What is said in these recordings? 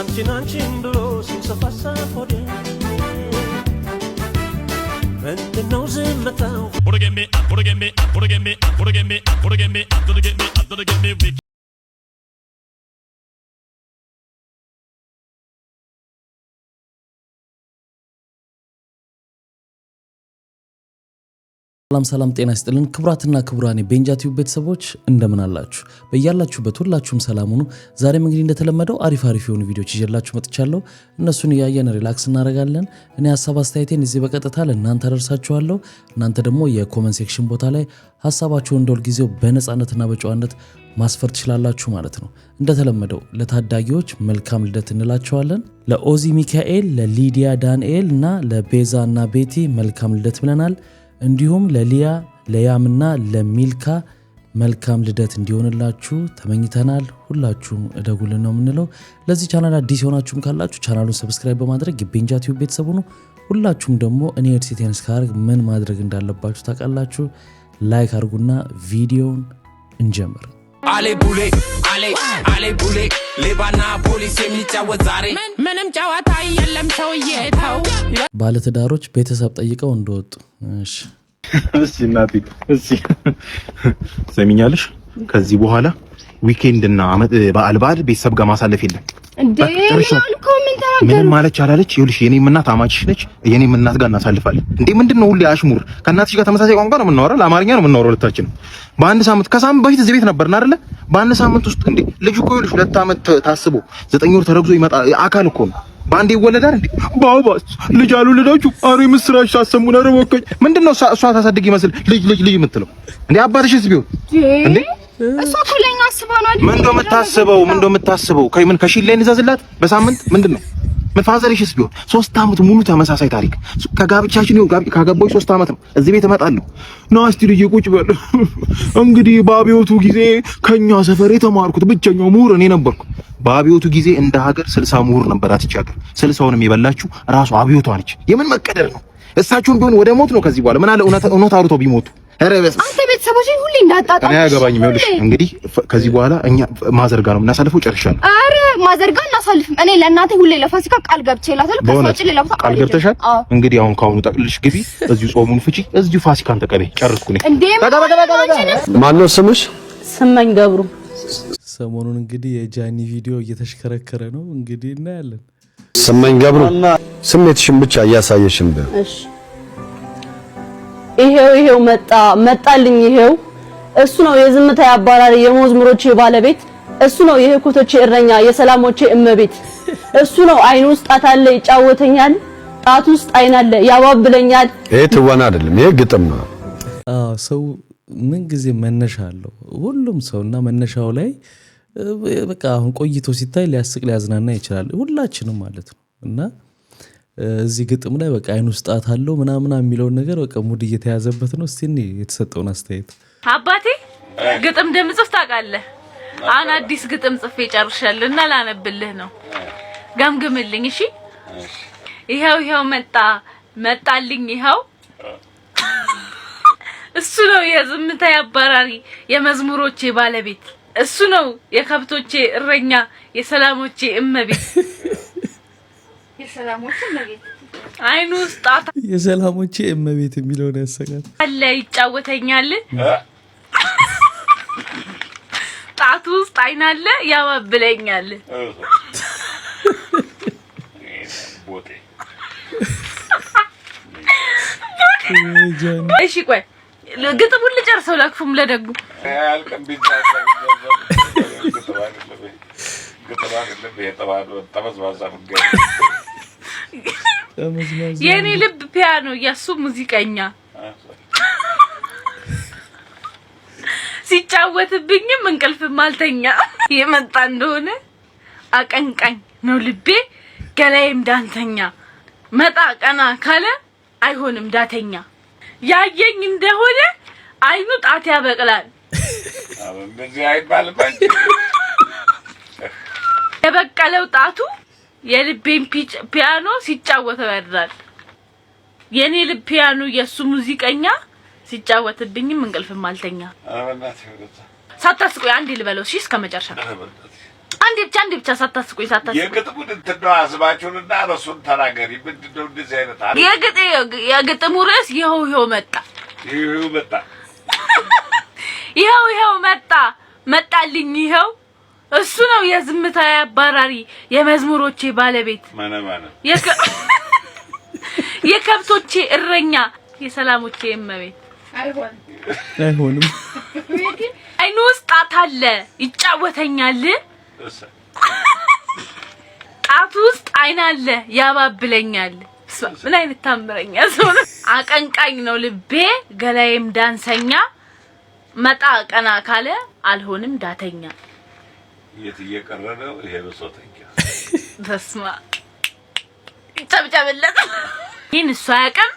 አንቺን ብሎ ሲንሰፋሳ ሆዴ ምንድነው ዝምታው ሰላም ጤና ይስጥልን ክብራትና ክብራኔ ቤንጃቲው ቤተሰቦች እንደምን አላችሁ በእያላችሁበት ሁላችሁም ሰላም ሁኑ። ዛሬም እንግዲህ እንደተለመደው አሪፍ የሆኑ ቪዲዮዎች ይዤላችሁ መጥቻለሁ። እነሱን ያያየን ሪላክስ እናደርጋለን። እኔ ሐሳብ አስተያየቴን እዚህ በቀጥታ ለእናንተ አደርሳችኋለሁ። እናንተ ደግሞ የኮሜንት ሴክሽን ቦታ ላይ ሐሳባችሁን እንደሁል ጊዜው በነጻነትና በጨዋነት ማስፈር ትችላላችሁ ማለት ነው። እንደተለመደው ለታዳጊዎች መልካም ልደት እንላችኋለን። ለኦዚ ሚካኤል፣ ለሊዲያ ዳንኤል እና ለቤዛና ቤቲ መልካም ልደት ብለናል። እንዲሁም ለሊያ ለያምና ለሚልካ መልካም ልደት እንዲሆንላችሁ ተመኝተናል። ሁላችሁም እደጉልን ነው የምንለው። ለዚህ ቻናል አዲስ የሆናችሁም ካላችሁ ቻናሉን ሰብስክራይብ በማድረግ የቤንጃቲው ቤተሰቡ ነው። ሁላችሁም ደግሞ እኔ ኤድሲቴን ስካርግ ምን ማድረግ እንዳለባችሁ ታውቃላችሁ። ላይክ አድርጉና ቪዲዮውን እንጀምር። አሌ ቡሌ ሌባና ፖሊስ የሚጫወት ዛሬ ምንም ጨዋታ የለም ሰውዬ ተው። ባለትዳሮች ቤተሰብ ጠይቀው እንደወጡ እሺ እናቴ እሺ ሰሚኛለሽ ከዚህ በኋላ ዊኬንድ እና በዓል ቤተሰብ ጋር ማሳለፍ የለም እንዴ ምን ማለት አላለች ይኸውልሽ የኔም እናት አማችሽ ነች የኔም እናት ጋር እናሳልፋለን እንዴ ምንድነው ሁሌ አሽሙር ከእናትሽ ጋር ተመሳሳይ ቋንቋ ነው የምናወራው ለአማርኛ ነው የምናወራው ሁለታችን በአንድ ሳምንት ከሳምንት በፊት እዚህ ቤት ነበርና አይደለ በአንድ ሳምንት ውስጥ እንዴ ልጅ እኮ ይኸውልሽ 2 ዓመት ታስቦ 9 ወር ተረግዞ ይመጣ አካል እኮ ነው ባንዴ ይወለዳል እንዴ ባባስ ልጅ አልወለዳችሁ አሬ ምስራች ታሰሙና ረወከኝ ምንድነው እሷ ታሳድግ ይመስል ልጅ የምትለው እንዴ አባትሽስ ቢሆን እንዴ እሷ ኮለኛ አስባ ነው አይደል? ምንድነው የምታስበው? ከምን ከሺል ላይ እንዛዝላት በሳምንት ምንድነው? ምን ፋዘርሽስ ቢሆን 3 ዓመት ሙሉ ተመሳሳይ ታሪክ ከጋብቻችን ነው ካገባሁኝ 3 ዓመት ነው እዚህ ቤት እመጣለሁ ነው እስቲ ልጅ ቁጭ በል እንግዲህ በአብዮቱ ጊዜ ከኛ ሰፈር የተማርኩት ብቸኛው ምሁር እኔ ነበርኩ በአብዮቱ ጊዜ እንደ ሀገር 60 ምሁር ነበራት እቺ ሀገር 60ውንም የበላችሁ ራሱ አብዮቷ ነች የምን መቀደር ነው እሳቸውን ቢሆን ወደ ሞት ነው ከዚህ በኋላ ምን አለ እውነት አውርቶ ቢሞቱ አረበስ አንተ ቤተሰቦችን ሁሌ እንዳጣጣም እኔ ያገባኝ ይኸውልሽ እንግዲህ ከዚህ በኋላ እኛ ማዘርጋ ነው እናሳልፈው ጨርሻለሁ አረ ማዘርጋ እናሳልፍም እኔ ለእናቴ ሁሌ ለፋሲካ ቃል ገብቼላታለሁ ከሷጭ ሌላ ቦታ ቃል ገብተሻል እንግዲህ አሁን ካሁኑ ጠቅልልሽ ግቢ እዚሁ ጾሙን ፍጪ እዚሁ ፋሲካን ተቀበይ ጨርኩ ነኝ ማነው ስምሽ ስመኝ ገብሩ ሰሞኑን እንግዲህ የጃኒ ቪዲዮ እየተሽከረከረ ነው እንግዲህ እናያለን ስመኝ ገብሩ ስሜትሽን ብቻ እያሳየሽን እሺ ይሄው መጣልኝ ይሄው እሱ ነው የዝምታ ያባራሪ የመዝሙሮቼ ባለቤት እሱ ነው የህኩቶቼ እረኛ የሰላሞቼ እመቤት እሱ ነው አይኑ ውስጥ ጣት አለ ይጫወተኛል ጣት ውስጥ አይን አለ ያባብለኛል ይሄ ትወና አይደለም ይሄ ግጥም ነው ሰው ምን ጊዜ መነሻ አለው ሁሉም ሰውና መነሻው ላይ በቃ አሁን ቆይቶ ሲታይ ሊያስቅ ሊያዝናና ይችላል ሁላችንም ማለት ነው እና እዚህ ግጥም ላይ በቃ አይኑ ውስጥ ጣት አለው ምናምን የሚለው ነገር በቃ ሙድ እየተያዘበት ነው። እስቲ የተሰጠውን አስተያየት አባቴ ግጥም እንደምጽፍ ታውቃለህ? አሁን አዲስ ግጥም ጽፌ ጨርሻለሁና ላነብልህ ነው። ገምግምልኝ እሺ። ይሄው መጣልኝ ይሄው እሱ ነው የዝምታ ያባራሪ የመዝሙሮቼ ባለቤት እሱ ነው የከብቶቼ እረኛ የሰላሞቼ እመቤት አይኑ ውስጥ ጣት የሰላሞቼ እመቤት የሚለው ነው ያሰጋት አለ ይጫወተኛል ጣቱ ውስጥ አይን አለ ያባብለኛል እሺ ቆይ ግጥሙን ልጨርሰው ላክፉም ለደጉ የኔ ልብ ፒያኖ ያሱ ሙዚቀኛ ሲጫወትብኝም እንቅልፍ ማልተኛ የመጣ እንደሆነ አቀንቃኝ ነው ልቤ ገላዬም ዳንተኛ መጣ ቀና ካለ አይሆንም ዳተኛ ያየኝ እንደሆነ አይኑ ጣት ያበቅላል እንደዚህ አይባልም የበቀለው ጣቱ የልቤን ፒያኖ ሲጫወተው ያድራል የኔ ልብ ፒያኖ የሱ ሙዚቀኛ ሲጫወትብኝም እንቅልፍ ማልተኛ ሳታስቆይ አንዴ ልበለው እሺ እስከመጨረሻ አንዴ ብቻ ሳታስቁኝ የግጥሙን እንትነው አዝባችሁንና ረሱን ተናገሪ። ምንድነው እንደዚህ አይነት አለ? የግጥሙ ርዕስ ይኸው መጣ። ይኸው መጣልኝ ይኸው እሱ ነው የዝምታ አባራሪ የመዝሙሮቼ ባለቤት የከብቶቼ እረኛ የሰላሞቼ እመቤት። አይሆንም አይኑ ውስጥ ጣት አለ ይጫወተኛል። ጣቱ ውስጥ አይን አለ ያባብለኛል። ምን አይነት ታምረኛ ሰው ነው! አቀንቃኝ ነው ልቤ ገላዬም ዳንሰኛ መጣ ቀና ካለ አልሆንም ዳተኛ። የት እየቀረነው ይሄ በሶተኛ ተስማ ይጨብጨብለት። ይህን እሱ አያውቅም፣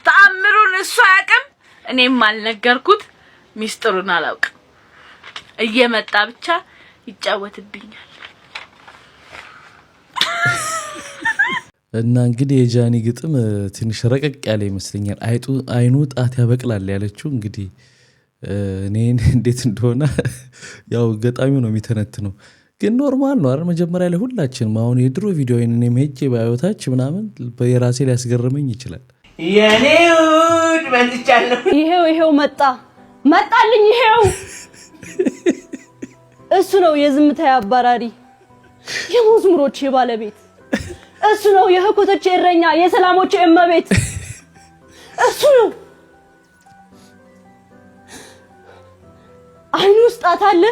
ተአምሩን እሱ አያውቅም። እኔም አልነገርኩት ሚስጥሩን አላውቅም። እየመጣ ብቻ ይጫወትብኛል። እና እንግዲህ የጃኒ ግጥም ትንሽ ረቀቅ ያለ ይመስለኛል። አይኑ ጣት ያበቅላል ያለችው እንግዲህ እኔን እንዴት እንደሆነ ያው ገጣሚው ነው የሚተነትነው። ግን ኖርማል ነው አይደል? መጀመሪያ ላይ ሁላችንም አሁን የድሮ ቪዲዮውን እኔም ሄጄ ባዮታች ምናምን በየራሴ ሊያስገርመኝ ይችላል። የኔውድ መልቻለሁ። ይሄው መጣልኝ ይሄው እሱ ነው የዝምታዬ አባራሪ የመዝሙሮቼ ባለቤት እሱ ነው የህኮቶቼ እረኛ የሰላሞቼ እመቤት እሱ ነው። አይኑ ውስጥ ጣት አለ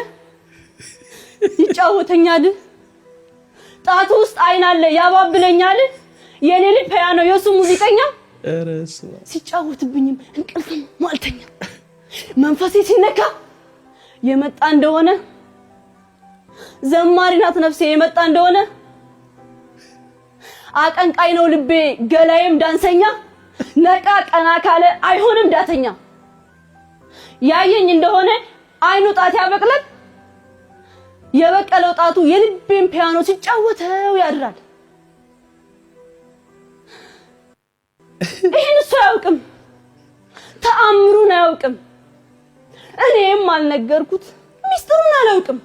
ይጫወተኛል። ጣቱ ውስጥ አይን አለ ያባብለኛል። የኔ ልጅ ፒያኖ የሱ ሙዚቀኛ ሲጫወትብኝም እንቅልፍም ማልተኛ መንፈሴ ሲነካ የመጣ እንደሆነ ዘማሪ ናት ነፍሴ የመጣ እንደሆነ አቀንቃይ ነው ልቤ ገላዬም ዳንሰኛ ነቃ ቀና ካለ አይሆንም ዳተኛ። ያየኝ እንደሆነ አይኑ ጣት ያበቅላል የበቀለው ጣቱ የልቤን ፒያኖ ሲጫወተው ያድራል። ይሄን እሱ አያውቅም፣ ተአምሩን አያውቅም። እኔም አልነገርኩት ሚስጥሩን አላውቅም።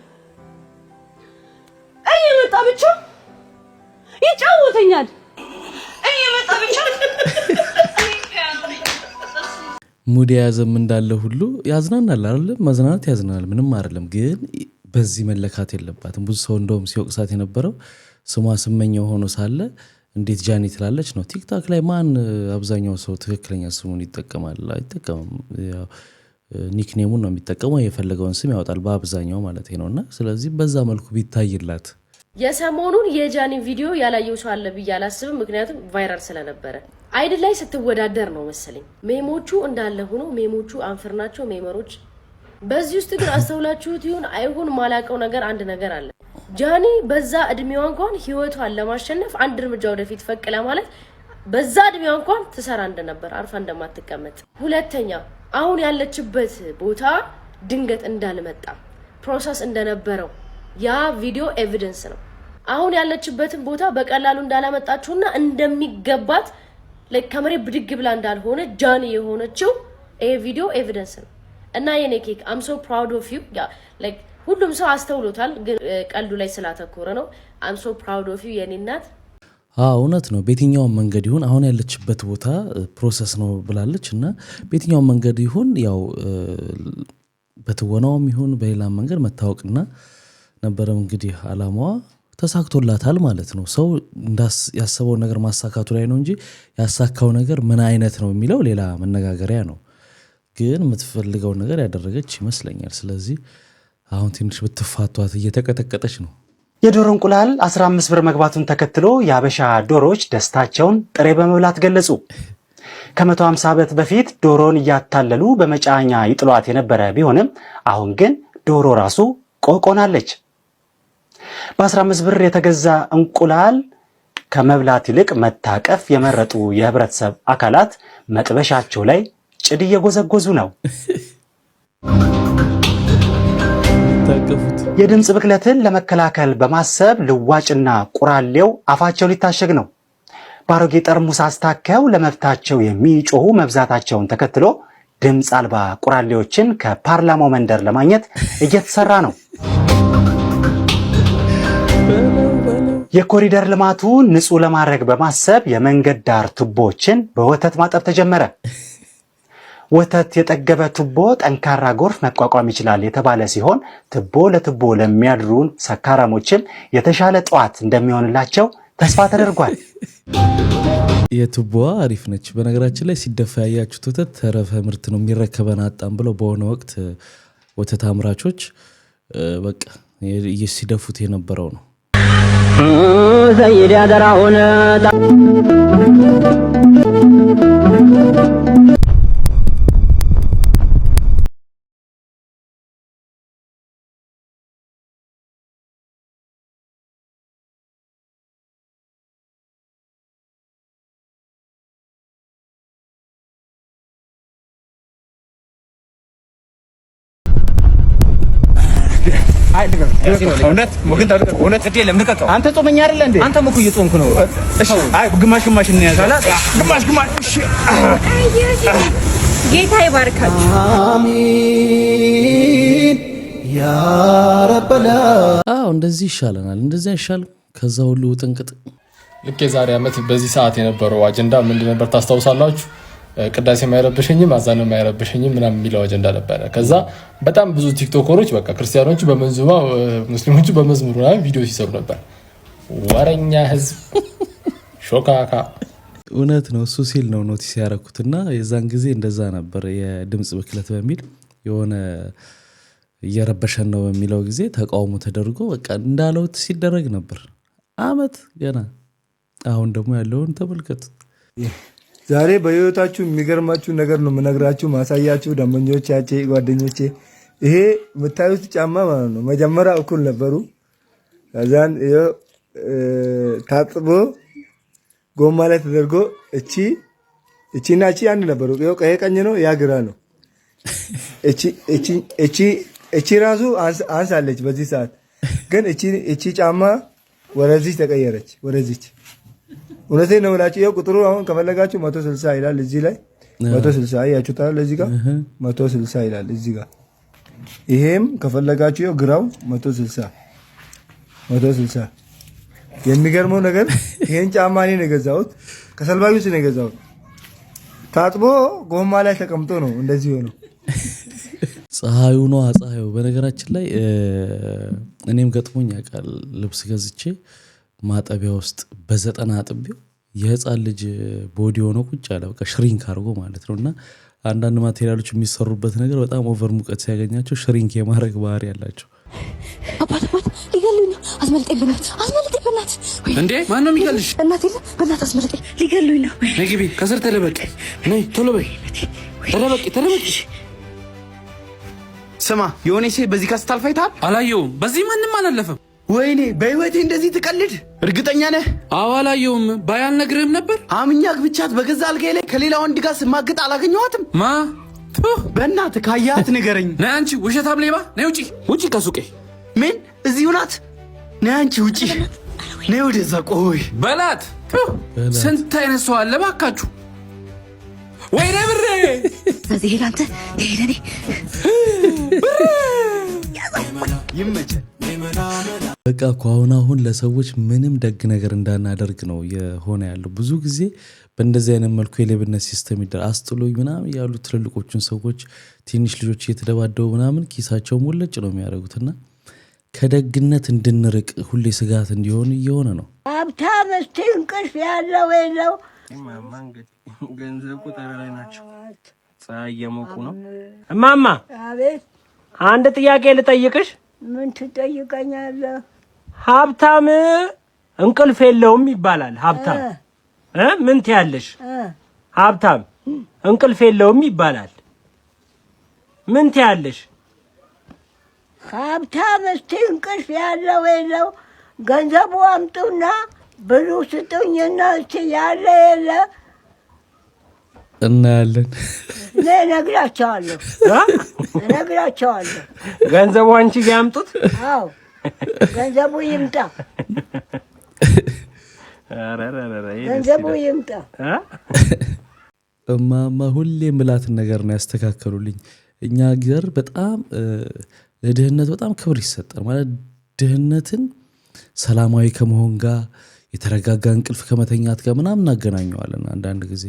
እየመጣ ብቻ ይጫወተኛል። እየመጣ ብቻ ሙድ ያዘም እንዳለ ሁሉ ያዝናናል አይደል? መዝናናት ያዝናናል፣ ምንም አይደለም። ግን በዚህ መለካት የለባትም። ብዙ ሰው እንደውም ሲወቅሳት የነበረው ስሟ ስመኛው ሆኖ ሳለ እንዴት ጃኒ ትላለች ነው። ቲክታክ ላይ ማን አብዛኛው ሰው ትክክለኛ ስሙን ይጠቀማል? አይጠቀምም። ያው ኒክኔሙን ነው የሚጠቀመው፣ የፈለገውን ስም ያወጣል በአብዛኛው ማለት ነውና ስለዚህ በዛ መልኩ ቢታይላት። የሰሞኑን የጃኒ ቪዲዮ ያላየው ሰው አለ ብዬ አላስብም። ምክንያቱም ቫይራል ስለነበረ አይደል ላይ ስትወዳደር ነው መሰለኝ። ሜሞቹ እንዳለ ሆኖ ሜሞቹ አንፍር ናቸው ሜመሮች። በዚህ ውስጥ ግን አስተውላችሁት ይሁን አይሁን ማላቀው ነገር አንድ ነገር አለ። ጃኒ በዛ እድሜዋ እንኳን ህይወቷን ለማሸነፍ አንድ እርምጃ ወደፊት ፈቅላ ማለት በዛ እድሜዋ እንኳን ትሰራ እንደነበር አርፋ እንደማትቀመጥ። ሁለተኛ አሁን ያለችበት ቦታ ድንገት እንዳልመጣ ፕሮሰስ እንደነበረው ያ ቪዲዮ ኤቪደንስ ነው። አሁን ያለችበትን ቦታ በቀላሉ እንዳላመጣችሁና እንደሚገባት ከመሬት ብድግ ብላ እንዳልሆነ ጃኒ የሆነችው ይሄ ቪዲዮ ኤቪደንስ ነው። እና የኔ ኬክ አም ሶ ፕራውድ ኦፍ ዩ። ሁሉም ሰው አስተውሎታል፣ ግን ቀልዱ ላይ ስላተኮረ ነው። አም ሶ ፕራውድ ኦፍ ዩ የኔ እናት። እውነት ነው። በየትኛውም መንገድ ይሁን አሁን ያለችበት ቦታ ፕሮሰስ ነው ብላለች እና በየትኛውም መንገድ ይሁን ያው በትወናውም ይሁን በሌላ መንገድ መታወቅና ነበረም እንግዲህ አላማዋ ተሳክቶላታል ማለት ነው። ሰው ያሰበው ነገር ማሳካቱ ላይ ነው እንጂ ያሳካው ነገር ምን አይነት ነው የሚለው ሌላ መነጋገሪያ ነው። ግን የምትፈልገው ነገር ያደረገች ይመስለኛል። ስለዚህ አሁን ትንሽ ብትፋቷት እየተቀጠቀጠች ነው። የዶሮ እንቁላል 15 ብር መግባቱን ተከትሎ የአበሻ ዶሮዎች ደስታቸውን ጥሬ በመብላት ገለጹ። ከ150 ዓመት በፊት ዶሮን እያታለሉ በመጫኛ ይጥሏት የነበረ ቢሆንም አሁን ግን ዶሮ ራሱ ቆቆናለች። በ15 ብር የተገዛ እንቁላል ከመብላት ይልቅ መታቀፍ የመረጡ የህብረተሰብ አካላት መጥበሻቸው ላይ ጭድ እየጎዘጎዙ ነው። የድምጽ ብክለትን ለመከላከል በማሰብ ልዋጭና ቁራሌው አፋቸው ሊታሸግ ነው። ባሮጌ ጠርሙስ አስታከው ለመብታቸው የሚጮሁ መብዛታቸውን ተከትሎ ድምጽ አልባ ቁራሌዎችን ከፓርላማው መንደር ለማግኘት እየተሰራ ነው። የኮሪደር ልማቱ ንጹህ ለማድረግ በማሰብ የመንገድ ዳር ቱቦዎችን በወተት ማጠብ ተጀመረ። ወተት የጠገበ ቱቦ ጠንካራ ጎርፍ መቋቋም ይችላል የተባለ ሲሆን ቱቦ ለቱቦ ለሚያድሩን ሰካራሞችም የተሻለ ጠዋት እንደሚሆንላቸው ተስፋ ተደርጓል። የቱቦዋ አሪፍ ነች። በነገራችን ላይ ሲደፋ ያያችሁት ወተት ተረፈ ምርት ነው የሚረከበን አጣም ብለው በሆነ ወቅት ወተት አምራቾች በቃ ሲደፉት የነበረው ነው። ዘይድ ያደራ ሆነ አንተ ጾመኛ አይደለ እንዴ? አንተ እኮ እየጾምክ ነው። እሺ አይ ግማሽ ግማሽ እንያዘ ግማሽ ግማሽ። እሺ ጌታ ይባርካችሁ። አሜን ያ ረበላ። እንደዚህ ይሻለናል። እንደዚህ አይሻልም? ከዛ ሁሉ ጥንቅጥ። ልክ የዛሬ ዓመት በዚህ ሰዓት የነበረው አጀንዳ ምንድን ነበር ታስታውሳላችሁ? ቅዳሴ ማይረብሸኝም አዛን ማይረብሸኝም ምናምን የሚለው አጀንዳ ነበረ። ከዛ በጣም ብዙ ቲክቶከሮች በቃ ክርስቲያኖቹ በመንዙማ ሙስሊሞቹ በመዝሙር ምናምን ቪዲዮ ሲሰሩ ነበር። ወረኛ ህዝብ ሾካካ። እውነት ነው። እሱ ሲል ነው ኖቲስ ያደረኩትና የዛን ጊዜ እንደዛ ነበር። የድምጽ ብክለት በሚል የሆነ እየረበሸን ነው በሚለው ጊዜ ተቃውሞ ተደርጎ በቃ እንዳለውት ሲደረግ ነበር አመት ገና። አሁን ደግሞ ያለውን ተመልከቱት። ዛሬ በህይወታችሁ የሚገርማችሁ ነገር ነው የምነግራችሁ ማሳያችሁ ደንበኞቼ ጓደኞቼ። ይሄ የምታዩት ጫማ ማለት ነው መጀመሪያ እኩል ነበሩ። ከዛን ታጥቦ ጎማ ላይ ተደርጎ እቺና እቺ አንድ ነበሩ። ይሄ ቀኝ ነው ያ ግራ ነው። እቺ ራሱ አንሳለች በዚህ ሰዓት ግን እቺ ጫማ ወደዚህ ተቀየረች ወደዚህ። እውነቴን ነው የምላችሁ። ይኸው ቁጥሩ አሁን ከፈለጋችሁ 160 ይላል እዚህ ላይ 160 አያችሁታል። እዚህ ጋር 160 ይላል እዚህ ጋር። ይሄም ከፈለጋችሁ ይኸው ግራው 160 የሚገርመው ነገር ይሄን ጫማ እኔ ነው የገዛሁት፣ ከሰልባዩ ነው የገዛሁት። ታጥቦ ጎማ ላይ ተቀምጦ ነው እንደዚህ ሆኖ። ፀሐዩ ነው ፀሐዩ። በነገራችን ላይ እኔም ገጥሞኝ ያውቃል። ልብስ ገዝቼ ማጠቢያ ውስጥ በ90 አጥቢው የህፃን ልጅ ቦዲ ሆኖ ቁጭ ያለ በቃ ሽሪንክ አድርጎ ማለት ነውና አንዳንድ ማቴሪያሎች የሚሰሩበት ነገር በጣም ኦቨር ሙቀት ሲያገኛቸው ሽሪንክ የማድረግ ባህሪ ያላቸው። አባት ሊገሉኝ ነው። አስመልጠኝ በእናት እንዴ! ማን ነው የሚገልሽ? እናቴ በእናት አስመልጠኝ፣ ሊገሉኝ ነው። ነይ ግቢ፣ ከስር ተደበቂ። ነይ ቶሎ በይ፣ ተደበቂ። ስማ የሆነ ሴት በዚህ ጋር ስታልፋይታል? አላየውም። በዚህ ማንም አላለፈም። ወይኔ በህይወቴ እንደዚህ ትቀልድ? እርግጠኛ ነህ? አዎ አላየውም። ባያልነግርህም ነበር። አምኛ ግብቻት በገዛ አልጋዬ ላይ ከሌላ ወንድ ጋር ስማግጥ አላገኘኋትም። ማ በእናትህ ካያት ንገረኝ። ነይ አንቺ ውሸታም ሌባ፣ ነይ ውጪ ከሱቄ። ምን እዚሁ ናት? ነይ አንቺ ውጪ፣ ነይ ወደዛ። ቆይ በላት። ስንት አይነት ሰው አለ ባካችሁ። ወይኔ ብሬ እዚህ ሄድ አንተ ሄደኔ ይመቸል። በቃ እኮ አሁን ለሰዎች ምንም ደግ ነገር እንዳናደርግ ነው የሆነ ያለው። ብዙ ጊዜ በእንደዚህ አይነት መልኩ የሌብነት ሲስተም አስጥሎኝ ምናምን ያሉ ትልልቆቹን ሰዎች ትንሽ ልጆች እየተደባደቡ ምናምን ኪሳቸው ሞለጭ ነው የሚያደርጉትና ከደግነት እንድንርቅ ሁሌ ስጋት እንዲሆን እየሆነ ነው። ሀብታም እስቲ እንቅልፍ ያለው የለው ገንዘብ ቁጥር ላይ ናቸው። ፀሐይ እየሞቁ ነው። እማማ አቤት። አንድ ጥያቄ ልጠይቅሽ። ምን ትጠይቀኛለህ? ሀብታም እንቅልፍ የለውም ይባላል። ሀብታም ምን ትያለሽ? ሀብታም እንቅልፍ የለውም ይባላል። ምን ትያለሽ? ሀብታም እስቲ እንቅልፍ ያለው የለው ገንዘቡ አምጡና ብሉ ስጡኝና እስቲ ያለ የለ እናያለን። እነግራቸዋለሁ። ገንዘቡ አንቺ ጋር ያምጡት። አዎ ገንዘቡ ይምጣ፣ ገንዘቡ ይምጣ። እማማ ሁሌ ምላትን ነገር ነው ያስተካከሉልኝ። እኛ ሀገር በጣም ለድህነት በጣም ክብር ይሰጣል። ማለት ድህነትን ሰላማዊ ከመሆን ጋር የተረጋጋ እንቅልፍ ከመተኛት ጋር ምናምን እናገናኘዋለን። አንዳንድ ጊዜ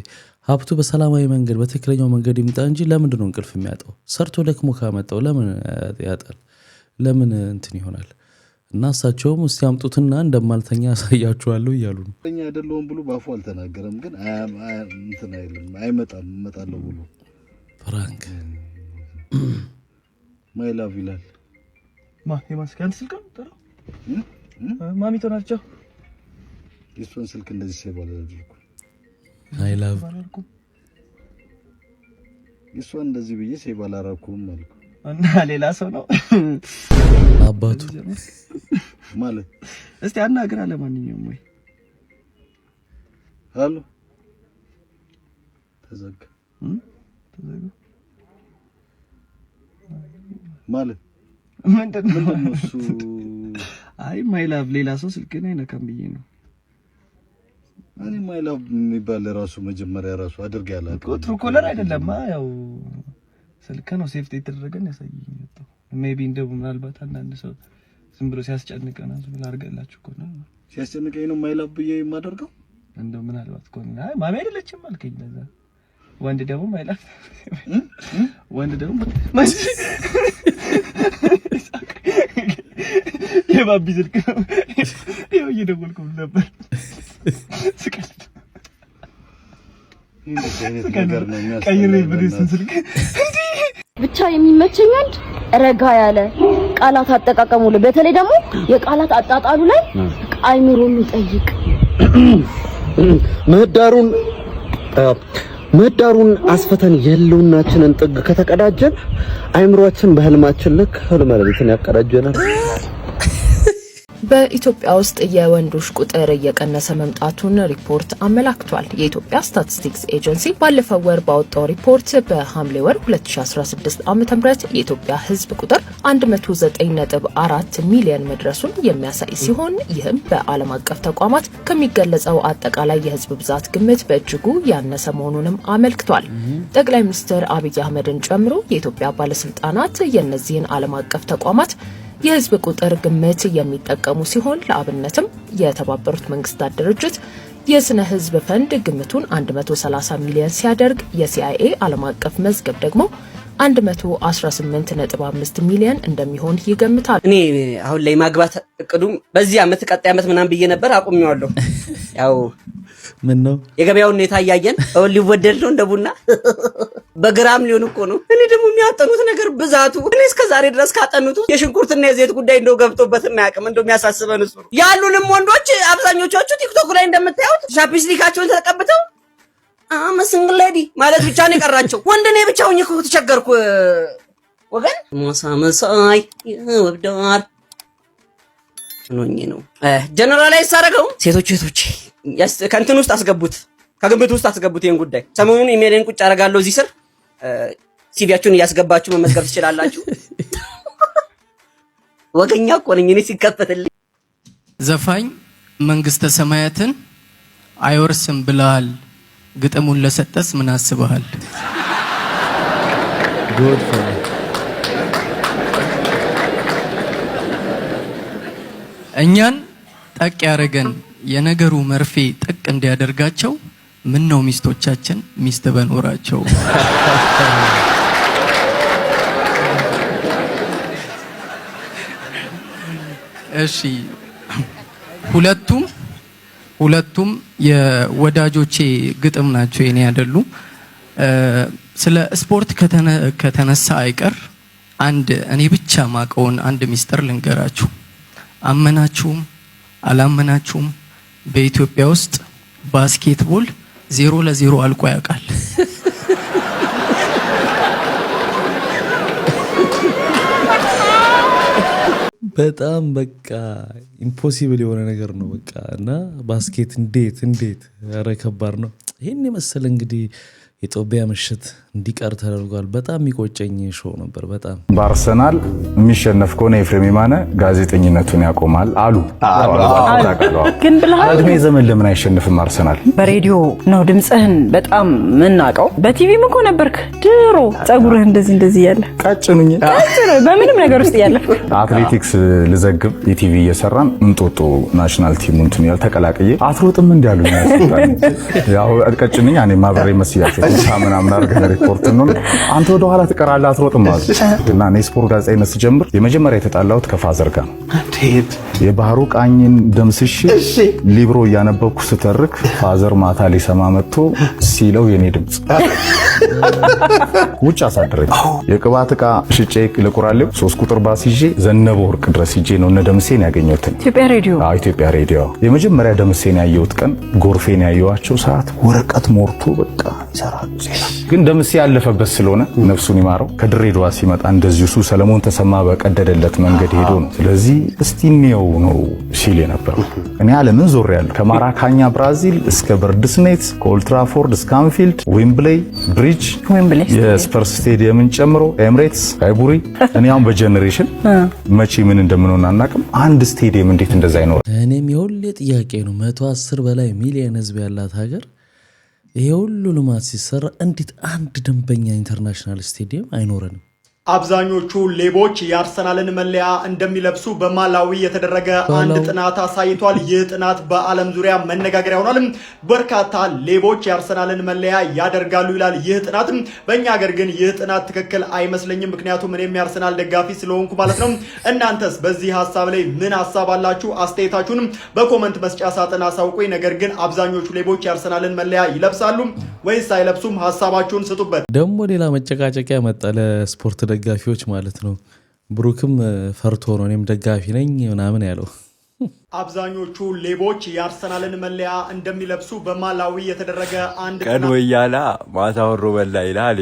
ሀብቱ በሰላማዊ መንገድ በትክክለኛው መንገድ ይምጣ እንጂ ለምንድን ነው እንቅልፍ የሚያጣው? ሰርቶ ደክሞ ካመጣው ለምን ያጣል? ለምን እንትን ይሆናል? እና እሳቸውም እስቲ ያምጡትና እንደማልተኛ ያሳያችኋለሁ እያሉ ነው። ተኛ አይደለሁም ብሎ ባፉ አልተናገረም፣ ግን እንትን አይልም አይመጣም እመጣለሁ ብሎ ፍራንክ ማይ ላቭ ይላል። የማስካን ስልክ ነው ማሚቶ ናቸው። የእሷን ስልክ እንደዚህ ሳይባል አድርኩ አይ ላቭ የእሷን እንደዚህ ብዬ ሳይባል አራኩም አልኩ እና ሌላ ሰው ነው አባቱ ማለት እስቲ አናግራ። ለማንኛውም ወይ ሃሎ ተዘጋ ማለት ምንድነው እሱ? አይ ማይ ላቭ ሌላ ሰው ስልክህን አይነካም ብዬ ነው። እኔ ማይ ላቭ የሚባል ራሱ መጀመሪያ ራሱ አድርጌ ያላቀው ትሩ ኮለር አይደለም። ያው ስልክ ነው ሴፍቲ የተደረገን ያሳየኝ ነው። ሜቢ እንደው ምናልባት አንዳንድ ሰው ዝም ብሎ ሲያስጨንቀና ዝም ብሎ አድርገላችሁ እኮ ነው። ሲያስጨንቀኝ ነው ማይ ላቭ ብዬ የማደርገው። እንደው ምናልባት እኮ ነው። አይ ማሚ አይደለችም አልከኝ ለዛ። ወንድ ደግሞ ማይ ላቭ ወንድ ደግሞ የባቢ ስልክ ነው። ይኸው እየደወልኩ ነበር። ብቻ የሚመቸኝ አንድ ረጋ ያለ ቃላት አጠቃቀሙ ላይ በተለይ ደግሞ የቃላት አጣጣሉ ላይ አይምሮ የሚጠይቅ ምህዳሩን አስፈተን የለውናችንን ጥግ ከተቀዳጀን አይምሮአችን በህልማችን ልክ ህልም ለሊትን ያቀዳጀናል። በኢትዮጵያ ውስጥ የወንዶች ቁጥር እየቀነሰ መምጣቱን ሪፖርት አመላክቷል። የኢትዮጵያ ስታቲስቲክስ ኤጀንሲ ባለፈው ወር ባወጣው ሪፖርት በሐምሌ ወር 2016 ዓ.ም የኢትዮጵያ ሕዝብ ቁጥር 109.4 ሚሊዮን መድረሱን የሚያሳይ ሲሆን ይህም በዓለም አቀፍ ተቋማት ከሚገለጸው አጠቃላይ የሕዝብ ብዛት ግምት በእጅጉ ያነሰ መሆኑንም አመልክቷል። ጠቅላይ ሚኒስትር አብይ አህመድን ጨምሮ የኢትዮጵያ ባለስልጣናት የእነዚህን ዓለም አቀፍ ተቋማት የህዝብ ቁጥር ግምት የሚጠቀሙ ሲሆን ለአብነትም የተባበሩት መንግስታት ድርጅት የስነ ህዝብ ፈንድ ግምቱን 130 ሚሊዮን ሲያደርግ የሲአይኤ ዓለም አቀፍ መዝገብ ደግሞ 118.5 ሚሊዮን እንደሚሆን ይገምታል። እኔ አሁን ላይ ማግባት እቅዱም በዚህ አመት ቀጣይ አመት ምናምን ብዬ ነበር አቁሜዋለሁ። ያው ምን ነው የገበያው ሁኔታ እያየን አሁን ሊወደድ ነው እንደ ቡና በግራም ሊሆን እኮ ነው። እኔ ደግሞ የሚያጠኑት ነገር ብዛቱ እኔ እስከ ዛሬ ድረስ ካጠኑት የሽንኩርትና የዘይት ጉዳይ እንደው ገብቶበት የማያውቅም እንደው የሚያሳስበን እሱ ነው። ያሉንም ወንዶች አብዛኞቹ ቲክቶክ ላይ እንደምታዩት ሻፕስቲካቸውን ተቀብተው ሲንግል ሌዲ ማለት ብቻ ነው የቀራቸው። ወንድ ነኝ ብቻ ሆኜ እኮ ተቸገርኩ ወገን። መሳመሳይ ወብዳር ኖኝ ነው ጀነራላይዝ አደረገው። ሴቶች ከእንትን ውስጥ አስገቡት፣ ከግምት ውስጥ አስገቡት። ይሄን ጉዳይ ሰሞኑን ኢሜልን ቁጭ አደርጋለሁ እዚህ ስር ሲቪያችሁን እያስገባችሁ መመዝገብ ትችላላችሁ። ወገኛ እኮ ነኝ እኔ ሲከፈትልኝ። ዘፋኝ መንግስተ ሰማያትን አይወርስም ብለሃል፣ ግጥሙን ለሰጠስ ምን አስበሃል? እኛን ጠቅ ያረገን የነገሩ መርፌ ጠቅ እንዲያደርጋቸው ምን ነው ሚስቶቻችን ሚስት በኖራቸው። እሺ ሁለቱም የወዳጆቼ ግጥም ናቸው፣ የኔ አይደሉ። ስለ ስፖርት ከተነሳ አይቀር አንድ እኔ ብቻ ማቀውን አንድ ሚስጥር ልንገራችሁ። አመናችሁም አላመናችሁም በኢትዮጵያ ውስጥ ባስኬትቦል 0-0 አልቆ ያውቃል። በጣም በቃ ኢምፖሲብል የሆነ ነገር ነው በቃ። እና ባስኬት እንዴት ኧረ ከባድ ነው። ይሄን የመሰለ እንግዲህ የጦቢያ ምሽት እንዲቀር ተደርጓል። በጣም የሚቆጨኝ ሾው ነበር። በጣም በአርሰናል የሚሸነፍ ከሆነ ኤፍሬም የማነ ጋዜጠኝነቱን ያቆማል አሉ። ግን ብለሃል እድሜ ዘመን ለምን አይሸነፍም አርሰናል? በሬዲዮ ነው ድምጽህን በጣም ምናቀው። በቲቪም እኮ ነበርክ ድሮ ጸጉርህ እንደዚህ ያለ ቀጭኑኝ በምንም ነገር ውስጥ ያለ አትሌቲክስ ልዘግብ ኢቲቪ እየሰራን እንጦጦ ናሽናል ቲም እንትን ያልተቀላቀየ አትሮጥም እንዲያሉ ያው ቀጭኑኝ እኔ ማብሬ መስያቸው ምናምን አድርገን ሪፖርት ነው አንተ ወደ ኋላ ትቀራለህ አትሮጥም ማለት እና እኔ ስፖርት ጋዜጠኝነት ስጀምር የመጀመሪያ የተጣላሁት ከፋዘር ጋር የባህሩ ቃኝን ደምስሽ ሊብሮ እያነበብኩ ስተርክ ፋዘር ማታ ሊሰማ መጥቶ ሲለው የኔ ድምጽ ውጭ አሳደረኝ። የቅባት ዕቃ ሽጬ ለቁራሌው 3 ቁጥር ባስ ይዤ ዘነበ ወርቅ ድረስ ይዤ ነው እነ ደምሴን ያገኘሁት። ኢትዮጵያ ሬዲዮ የመጀመሪያ ደምሴን ያየሁት ቀን ጎርፌን ያየኋቸው ሰዓት ወረቀት ሞርቶ በቃ ይሰራሉ ዜና። ግን ደምሴ ያለፈበት ስለሆነ ነፍሱን ይማረው ከድሬዳዋ ሲመጣ እንደዚሁ እሱ ሰለሞን ተሰማ በቀደደለት መንገድ ሄዶ ነው። ስለዚህ እስቲ ነው ሲል የነበረው እኔ ዓለምን ዞር ያለው ከማራካኛ ብራዚል እስከ በርድስኔት ከኦልትራፎርድ እስከ አንፊልድ ዌምብሌይ ብሪጅ የስፐርስ ስቴዲየምን ጨምሮ ኤምሬትስ አይቡሪ እኔ አሁን በጀነሬሽን መቼ ምን እንደምንሆን አናውቅም። አንድ ስቴዲየም እንዴት እንደዛ ይኖር? እኔም የሁሌ ጥያቄ ነው 110 በላይ ሚሊዮን ህዝብ ያላት ሀገር ይሄ ሁሉ ልማት ሲሰራ እንዴት አንድ ደንበኛ ኢንተርናሽናል ስቴዲየም አይኖረንም? አብዛኞቹ ሌቦች የአርሰናልን መለያ እንደሚለብሱ በማላዊ የተደረገ አንድ ጥናት አሳይቷል። ይህ ጥናት በዓለም ዙሪያ መነጋገሪያ ሆኗል። በርካታ ሌቦች የአርሰናልን መለያ ያደርጋሉ ይላል ይህ ጥናት። በእኛ ሀገር ግን ይህ ጥናት ትክክል አይመስለኝም። ምክንያቱም እኔም የአርሰናል ደጋፊ ስለሆንኩ ማለት ነው። እናንተስ በዚህ ሀሳብ ላይ ምን ሀሳብ አላችሁ? አስተያየታችሁን በኮመንት መስጫ ሳጥን አሳውቁኝ። ነገር ግን አብዛኞቹ ሌቦች የአርሰናልን መለያ ይለብሳሉ ወይስ አይለብሱም? ሀሳባችሁን ስጡበት። ደግሞ ሌላ መጨቃጨቂያ መጣ ለስፖርት ደጋፊዎች ማለት ነው። ብሩክም ፈርቶ ነው እኔም ደጋፊ ነኝ ምናምን ያለው። አብዛኞቹ ሌቦች የአርሰናልን መለያ እንደሚለብሱ በማላዊ የተደረገ አንድ ቀን ወያላ ማታ ወሮ በላ ይላል።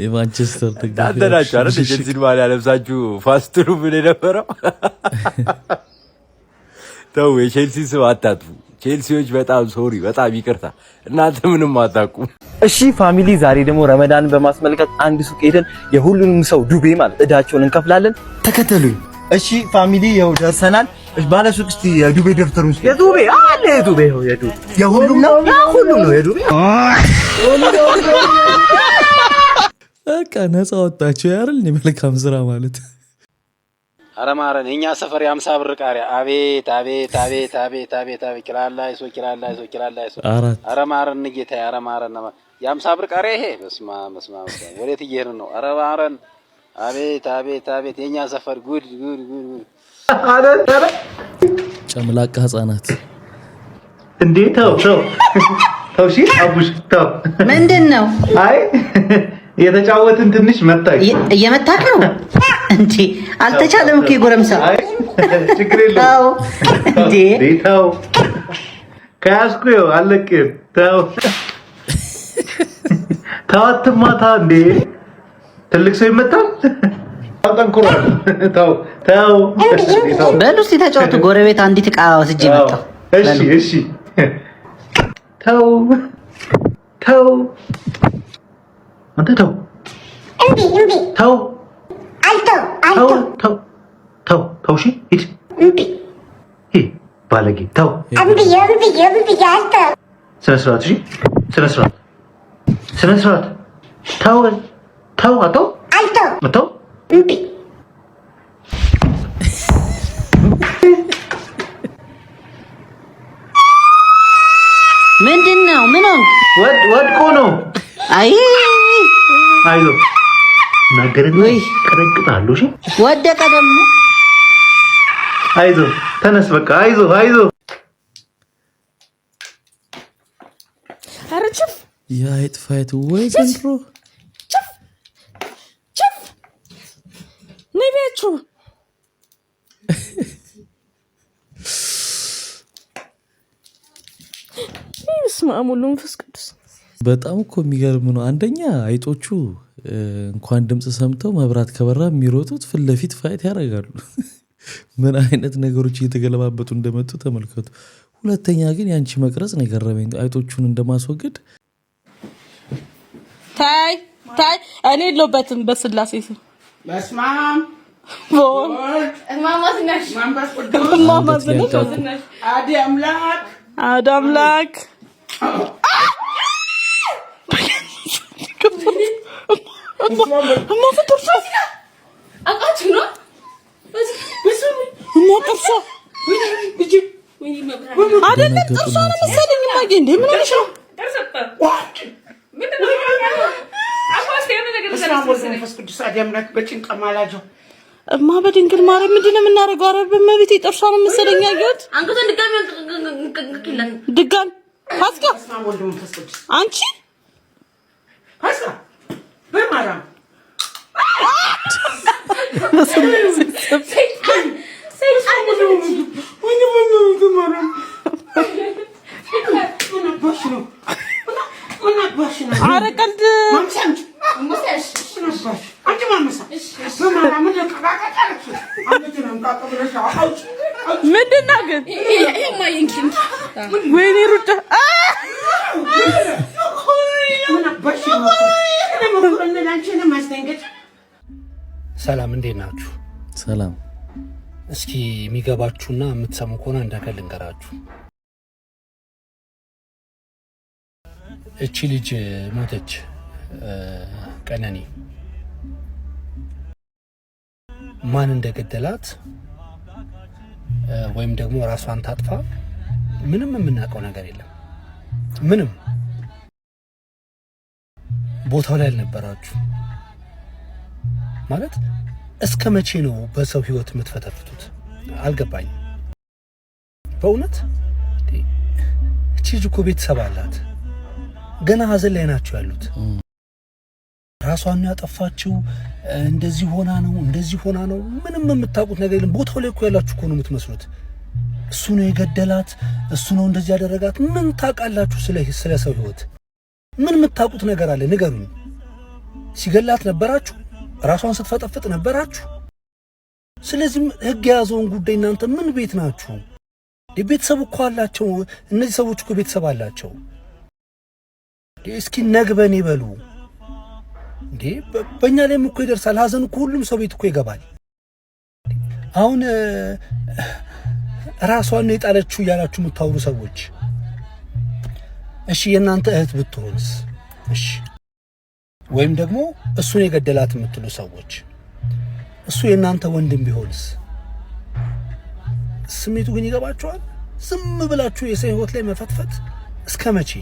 የማንቸስተር ደጋፊ ታደራችሁ አይደል? ቼልሲን ማሊያ ለብሳችሁ ፋስትሩ ምን የነበረው? ተው የቼልሲ ስም አታጥፉ። ቼልሲዎች በጣም ሶሪ፣ በጣም ይቅርታ፣ እናንተ ምንም አታውቁም። እሺ ፋሚሊ፣ ዛሬ ደግሞ ረመዳንን በማስመልከት አንድ ሱቅ ሄደን የሁሉንም ሰው ዱቤ ማለት እዳቸውን እንከፍላለን። ተከተሉኝ። እሺ ፋሚሊ፣ ይኸው ደርሰናል። እሺ ባለ ሱቅ እስቲ የዱቤ ደብተሩ እስቲ የዱቤ አለ የዱቤ የሁሉም ነው ሁሉም ነው የዱቤ በቃ ነፃ ወጣችሁ ያርል መልካም ስራ ማለት አረማረን እኛ ሰፈር 50 ብር ቃሪያ አቤት አቤት አቤት አቤት አቤት አቤት ኪራላይሶ አረማረን ጌታ አረማረን የ50 ብር ቃሪያ ይሄ በስማ ወዴት እየሄድን ነው? አረማረን አቤት አቤት አቤት የኛ ሰፈር ጉድ ጨምላቃ ህፃናት እንዴት ተው እሺ አቡሽ ተው ምንድነው? አይ የተጫወትን ትንሽ መታክ እየመታክ ነው እንዴ? አልተቻለም እኮ ጎረምሳ። ችግር የለውም እንዴ ተው ካስኩ አለቅም ተው ታትማታ እንዴ ትልቅ ሰው ይመታል። አጠንኩራል ተው በሉ እስቲ ተጫወቱ። ጎረቤት አንዲት ዕቃ ወስጄ መጣሁ። እሺ ተው አንተ ተው እሺ ሂድ ባለጌ ተው ስነ ስርዓት እሺ ስነ ስርዓት ተው አተው ምንድነው? ምን ሆንክ? ወድቆ ነው። አይዞህ ናገረኝ ቀረቅጣለሁ። እሺ ወደቀ ደግሞ። አይዞህ ተነስ በቃ አይዞህ ኧረ ችፍ የአይጥ ፋይት ወይ ዘንድሮ ችፍ ነቢያችሁ በስመ አብ ወወልድ ወመንፈስ ቅዱስ። በጣም እኮ የሚገርም ነው። አንደኛ አይጦቹ እንኳን ድምጽ ሰምተው መብራት ከበራ የሚሮጡት ፊት ለፊት ፋይት ያደርጋሉ። ምን አይነት ነገሮች እየተገለባበጡ እንደመጡ ተመልከቱ። ሁለተኛ ግን ያንቺ መቅረጽ ነው የገረመኝ። አይጦቹን እንደማስወገድ ታይ እኔ የለሁበትም በስላሴ ስም በስማም ማማዝናሽ አዲ አምላክ እማ በድንግል ማርያም ምንድን ነው የምናደርገው? ኧረ በእመቤቴ ጥርሷ ነው መሰለኝ ያየሁት። አንገቷን ድጋሚ ፓስካ አንቺ ፓስካ በማርያም ኧረ ቀልድ ምንድን ነው ግን? ወይኔ ሩጫ ሰላም፣ እንዴት ናችሁ? ሰላም። እስኪ የሚገባችሁና የምትሰሙ ከሆነ አንድ ነገር ልንገራችሁ። እቺ ልጅ ሞተች፣ ቀነኒ። ማን እንደገደላት ወይም ደግሞ ራሷን ታጥፋ ምንም የምናውቀው ነገር የለም። ምንም ቦታው ላይ አልነበራችሁ ማለት እስከ መቼ ነው በሰው ህይወት የምትፈተፍቱት? አልገባኝም በእውነት። እቺ ልጅ እኮ ቤተሰብ አላት፣ ገና ሀዘን ላይ ናቸው ያሉት። ራሷን ያጠፋችው እንደዚህ ሆና ነው። ምንም የምታውቁት ነገር የለም። ቦታው ላይ እኮ ያላችሁ እኮ ነው የምትመስሉት። እሱ ነው የገደላት፣ እሱ ነው እንደዚህ ያደረጋት። ምን ታውቃላችሁ ስለ ሰው ህይወት? ምን የምታውቁት ነገር አለ? ንገሩኝ። ሲገላት ነበራችሁ? ራሷን ስትፈጠፍጥ ነበራችሁ? ስለዚህ ህግ የያዘውን ጉዳይ እናንተ ምን ቤት ናችሁ? ቤተሰብ እኮ አላቸው እነዚህ ሰዎች እኮ ቤተሰብ አላቸው። እስኪ ነግበን ይበሉ እንዴ! በእኛ ላይም እኮ ይደርሳል ሀዘን እኮ ሁሉም ሰው ቤት እኮ ይገባል። አሁን ራሷን ነው የጣለችው እያላችሁ የምታወሩ ሰዎች፣ እሺ የእናንተ እህት ብትሆንስ? እሺ ወይም ደግሞ እሱን የገደላት የምትሉ ሰዎች፣ እሱ የእናንተ ወንድም ቢሆንስ? ስሜቱ ግን ይገባችኋል? ዝም ብላችሁ የሰው ህይወት ላይ መፈትፈት እስከ መቼ?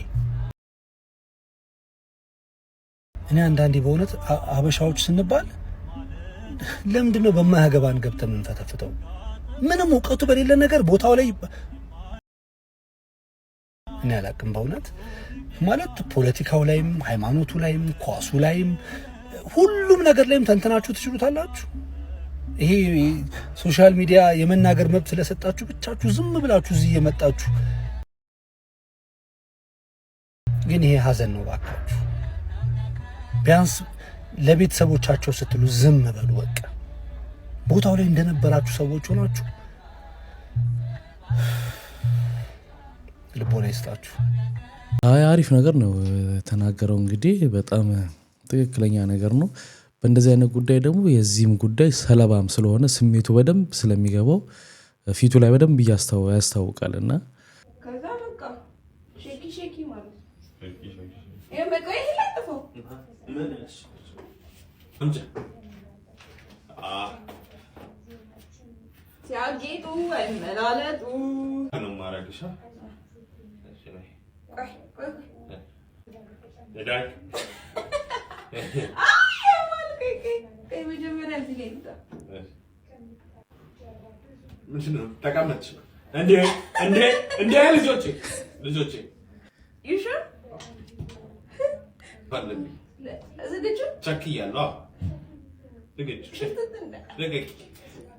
እኔ አንዳንዴ በእውነት አበሻዎች ስንባል ለምንድን ነው በማያገባን ገብተን የምንፈተፍተው? ምንም እውቀቱ በሌለ ነገር ቦታው ላይ እኔ አላቅም በእውነት ማለት ፖለቲካው ላይም ሃይማኖቱ ላይም ኳሱ ላይም ሁሉም ነገር ላይም ተንተናችሁ ትችሉታላችሁ። ይሄ ሶሻል ሚዲያ የመናገር መብት ስለሰጣችሁ ብቻችሁ ዝም ብላችሁ እዚህ እየመጣችሁ ግን ይሄ ሀዘን ነው። ባካችሁ ቢያንስ ለቤተሰቦቻቸው ስትሉ ዝም በሉ። በቃ ቦታው ላይ እንደነበራችሁ ሰዎች ሆናችሁ ልቦና ይስጣችሁ። አሪፍ ነገር ነው ተናገረው። እንግዲህ በጣም ትክክለኛ ነገር ነው። በእንደዚህ አይነት ጉዳይ ደግሞ የዚህም ጉዳይ ሰለባም ስለሆነ ስሜቱ በደንብ ስለሚገባው ፊቱ ላይ በደንብ ያስታውቃልና ከዛ በቃ ሼኪ ማለት ይሄ በቃ ይሄ ለጥፈው ሲያጌጡ አይመላለጡ ነው ማረግሻ ምንድነው? ተቀመጥሽ እንዴ ልጆቼ ይሹ ባለኝ ዝግጁ ቸክያለሁ። ልገጭ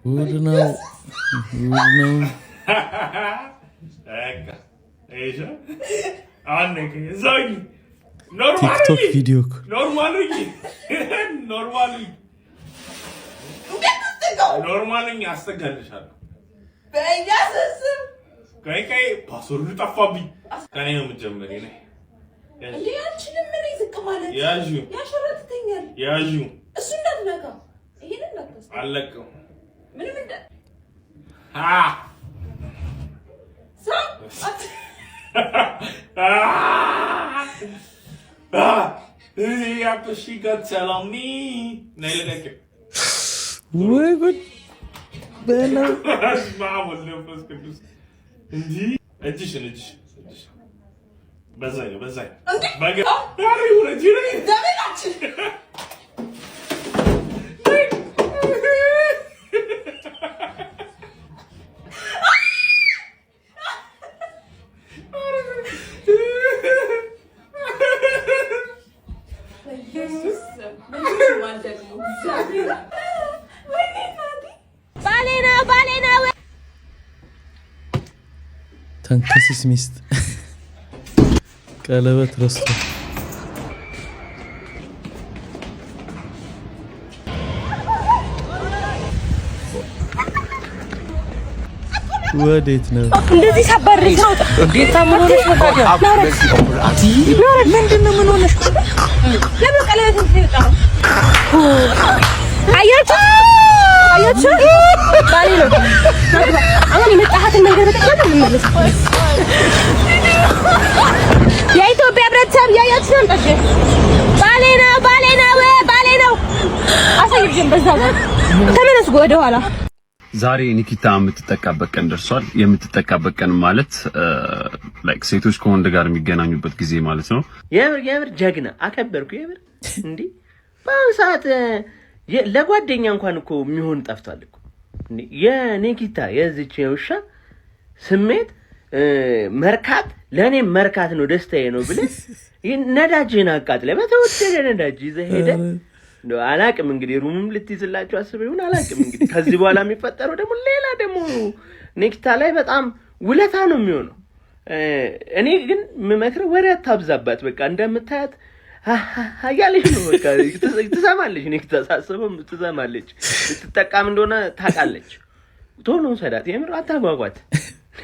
ጉድ ነው። ቲክቶክ ቪዲዮ ኖርማል አስተጋልሻለሁ። በእያስስም ከይ ፓስወርድ ጠፋብኝ። ከኔ ነው የምትጀምሪ ነኝ እንዴ? አንቺንም ምን ጥንቅ ማለት ያዡ ያሸረትተኛል። ያዡ እሱ እንዳትነካ ይሄን እንዳትነካ አለቀው ምንም እንደ she got tell on me. Nail it. Way good. Bella. Mom was no first good. Indeed. Addition. Bazai. Baga. Are you ready? ተንከሲስ ሚስት ቀለበት ረስቶ ወዴት ነው እንደዚህ ሳባረክ ነው እንዴት አሞረሽ ነው ታዲያ አቲ ምንድነው ምን ሆነሽ ለምን ቀለበት ትይጣው አያችሁ ባሌ ነው አሁን የመጣሃትን መንገድ በተቀበለ እንመለስ የኢትዮጵያ ህብረተሰብ ያያችሁ ነው ጠጀ ባሌ ነው አሳይጅን በዛው ተመለስ ወደ ኋላ ዛሬ ኒኪታ የምትጠቃበት ቀን ደርሷል። የምትጠቃበት ቀን ማለት ላይክ ሴቶች ከወንድ ጋር የሚገናኙበት ጊዜ ማለት ነው። የምር ጀግና አከበርኩ። የምር እንዴ በሰዓት ለጓደኛ እንኳን እኮ የሚሆን ጠፍቷል እኮ እንዴ የኒኪታ የዚች ውሻ ስሜት መርካት ለኔ መርካት ነው ደስታዬ ነው ብለህ ነዳጅን አቃጥለ በተወደደ ነዳጅ ይዘህ ሄደህ ነው አላቅም እንግዲህ ሩምም ልትይዝላችሁ አስበው ይሁን አላቅም እንግዲህ ከዚህ በኋላ የሚፈጠረው ደግሞ ሌላ ደግሞ ኒኪታ ላይ በጣም ውለታ ነው የሚሆነው። እኔ ግን የምመክረው ወሬ አታብዛባት። በቃ እንደምታያት ያለሽ ነው በቃ ትሰማለች። ኒኪታ ሳስበው ትሰማለች። ልትጠቃም እንደሆነ ታውቃለች። ቶሎ ሰዳት የምር አታጓጓት።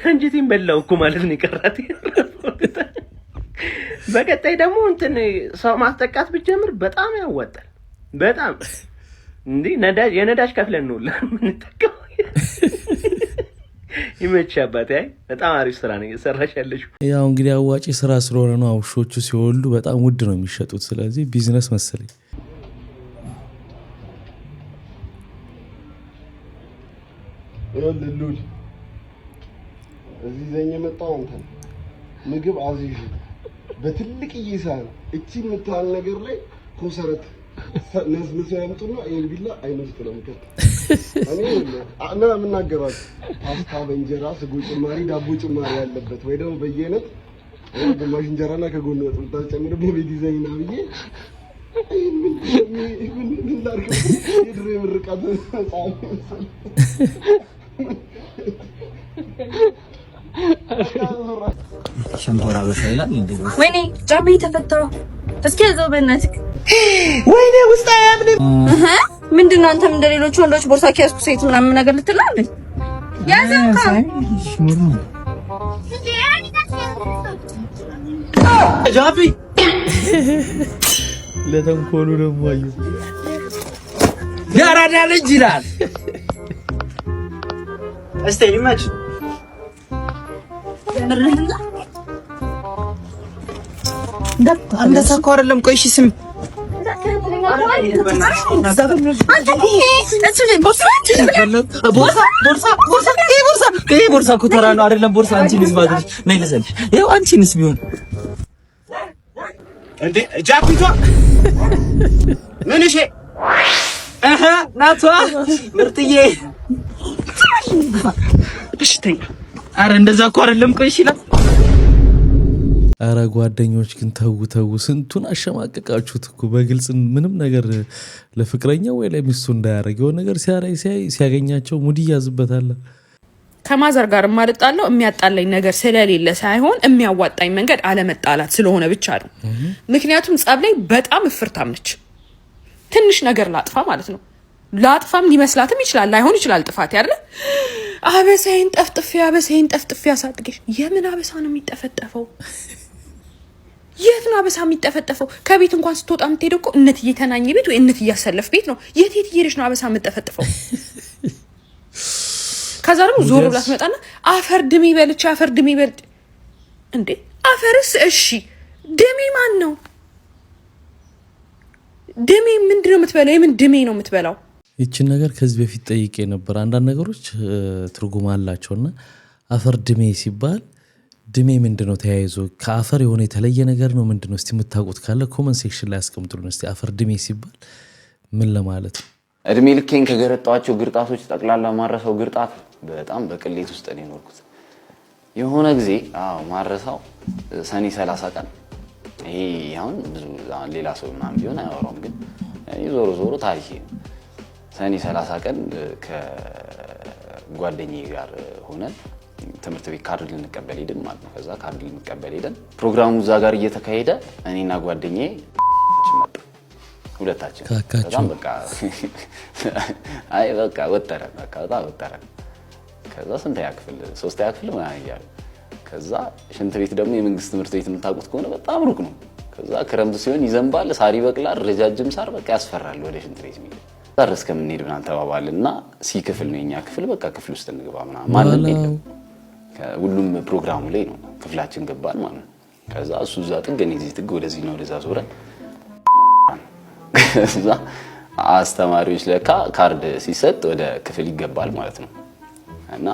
አንጀቴን በላው እኮ ማለት ነው ይቀራት። በቀጣይ ደግሞ እንትን ሰው ማስጠቃት ብትጀምር በጣም ያዋጣል። በጣም እንዴ ነዳጅ የነዳጅ ከፍለን ነው ለምንጠቀው። ይመቻባት። በጣም አሪፍ ስራ ነው እየሰራሽ ያለሽው። ያው እንግዲህ አዋጪ ስራ ስለሆነ ነው። ውሾቹ ሲወልዱ በጣም ውድ ነው የሚሸጡት። ስለዚህ ቢዝነስ መሰለኝ። ይኸውልህ እዚህ ዘኝ የመጣው አንተ ምግብ አዝዥ በትልቅዬ ሳህን እቺ የምታህል ነገር ላይ ኮሰረት ነዝንዘው ያምጡና ይሄን ቢላ አይነው ስለምከት እኔ አና ምናገራት ፓስታ በእንጀራ ስጎ ጭማሪ ዳቦ ጭማሪ ያለበት ወይ ደግሞ በየአይነት ግማሽ እንጀራና ከጎን ወጥ ተጨምሮ በዲዛይን አብዬ ምን ላድርግ የድሮ የምርቃት ሸንኮራ በሻይላል እንዴ ወይኔ ጫሜ ተፈተረ። እስኪ ያዘው በእናትህ። ወይኔ ውስጥ አያምንም። ምንድነው አንተም እንደሌሎች ወንዶች ቦርሳ ኪያስኩ ሴት ምናምን ነገር ልትላለህ? ያዘው ጃፒ ለተንኮሉ ደግሞ አዩ ያራዳ ልጅ ይላል። እስቲ ይመች ምርህና እንደዛ እኮ አይደለም። ቆይ እሺ ስም ቦርሳ እኮ ተራ ነው አይደለም። ቦርሳ አንቺንስ ማለት ነው ይለሰልሽ። ይኸው አንቺንስ ቢሆን እንዴ ጃፒቷ ምን እሺ ናቷ ምርጥዬ እሽተኛ አረ እንደዛ እኮ አይደለም። ቆይ እሺ አረ ጓደኞች ግን ተው ስንቱን አሸማቀቃችሁት እኮ በግልጽ ምንም ነገር ለፍቅረኛው ወይ ለሚስቱ እንዳያረግ የሆነ ነገር ሲያገኛቸው ሙድ ያዝበታል። ከማዘር ጋር ማልጣለው የሚያጣላኝ ነገር ስለሌለ ሳይሆን የሚያዋጣኝ መንገድ አለመጣላት ስለሆነ ብቻ ነው። ምክንያቱም ጸብ ላይ በጣም እፍርታም ነች። ትንሽ ነገር ላጥፋ ማለት ነው። ላጥፋም ሊመስላትም ይችላል ላይሆን ይችላል ጥፋት ያለ አበሳይን ጠፍጥፊ አሳድገሽ የምን አበሳ ነው የሚጠፈጠፈው? የት ነው አበሳ የሚጠፈጠፈው? ከቤት እንኳን ስትወጣ የምትሄደው እኮ እነት እየተናኘ ቤት ወይ እነት እያሰለፍ ቤት ነው። የት እየሄደች ነው አበሳ የምትጠፈጥፈው? ከዛ ደግሞ ዞር ብላ ትመጣና አፈር ድሜ በልች አፈር ድሜ በል እንዴ! አፈርስ እሺ፣ ድሜ ማን ነው? ድሜ ምንድነው የምትበላው? የምን ድሜ ነው የምትበላው? ይችን ነገር ከዚህ በፊት ጠይቄ ነበር። አንዳንድ ነገሮች ትርጉም አላቸውና አፈር ድሜ ሲባል ድሜ ምንድነው? ተያይዞ ከአፈር የሆነ የተለየ ነገር ነው ምንድነው? እስቲ የምታውቁት ካለ ኮመንት ሴክሽን ላይ አስቀምጡልን። እስቲ አፈር ድሜ ሲባል ምን ለማለት ነው? እድሜ ልኬን ከገረጣቸው ግርጣቶች ጠቅላላ ማረሰው ግርጣት በጣም በቅሌት ውስጥ ነው የኖርኩት። የሆነ ጊዜ ማረሰው ሰኔ 30 ቀን ይሄ አሁን ብዙ ሌላ ሰው ምናምን ቢሆን አያወራውም፣ ግን ዞሮ ዞሮ ታሪክ ነው። ሰኔ 30 ቀን ከጓደኛዬ ጋር ሆነን ትምህርት ቤት ካርድ ልንቀበል ሄድን ማለት ነው። ከዛ ካርድ ልንቀበል ሄደን ፕሮግራሙ እዛ ጋር እየተካሄደ እኔና ጓደኛዬ መጣ ሁለታችን። በጣም በቃ አይ በቃ ወጠረን፣ በቃ በጣም ወጠረን። ከዛ ስንተኛ ክፍል 3ኛ ክፍል ምናምን እያለ ከዛ ሽንት ቤት ደግሞ የመንግስት ትምህርት ቤት የምታውቁት ከሆነ በጣም ሩቅ ነው። ከዛ ክረምት ሲሆን ይዘንባል፣ ሳር ይበቅላል፣ ረጃጅም ሳር በቃ ያስፈራል ወደ ሽንት ቤት የሚሄድ ዛር እስከምንሄድ ምናምን ተባባልና ሲ ክፍል ነው የኛ ክፍል። በቃ ክፍል ውስጥ እንግባ ምናምን ማንም የለም፣ ሁሉም ፕሮግራሙ ላይ ነው። ክፍላችን ገባን ማለት ነው። ከዛ እሱ እዛ ጥግ እኔ እዚህ ጥግ ወደዚህ ነው ወደዛ ዞረን ከዛ አስተማሪዎች ለካ ካርድ ሲሰጥ ወደ ክፍል ይገባል ማለት ነው። እና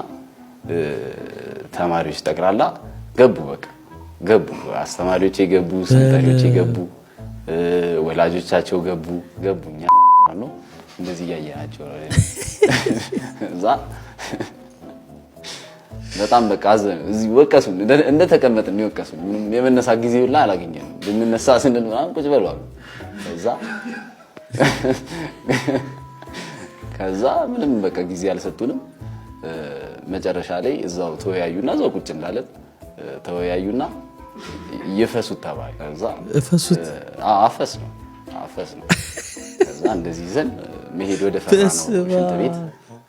ተማሪዎች ጠቅላላ ገቡ፣ በቃ ገቡ። አስተማሪዎች የገቡ፣ ሰንጠሪዎች የገቡ፣ ወላጆቻቸው ገቡ። እኛ ነው እንደዚህ ያያያቸው ነው። እዛ በጣም በቃ እዚህ ወቀሱን፣ እንደ ተቀመጥን ነው ወቀሱን። ምንም የመነሳ ጊዜ ሁላ አላገኘንም። ልንነሳ ስንል ምናምን ቁጭ በሉ አሉ። ከዛ ምንም በቃ ጊዜ አልሰጡንም። መጨረሻ ላይ እዛው ተወያዩና እዛው ቁጭ እንዳለን ተወያዩና ይፈሱት ተባለ። ከዛ እፈሱት አፈስ ነው። ከዛ እንደዚህ ይዘን መሄድ ወደ ፈራ ነው ሽንት ቤት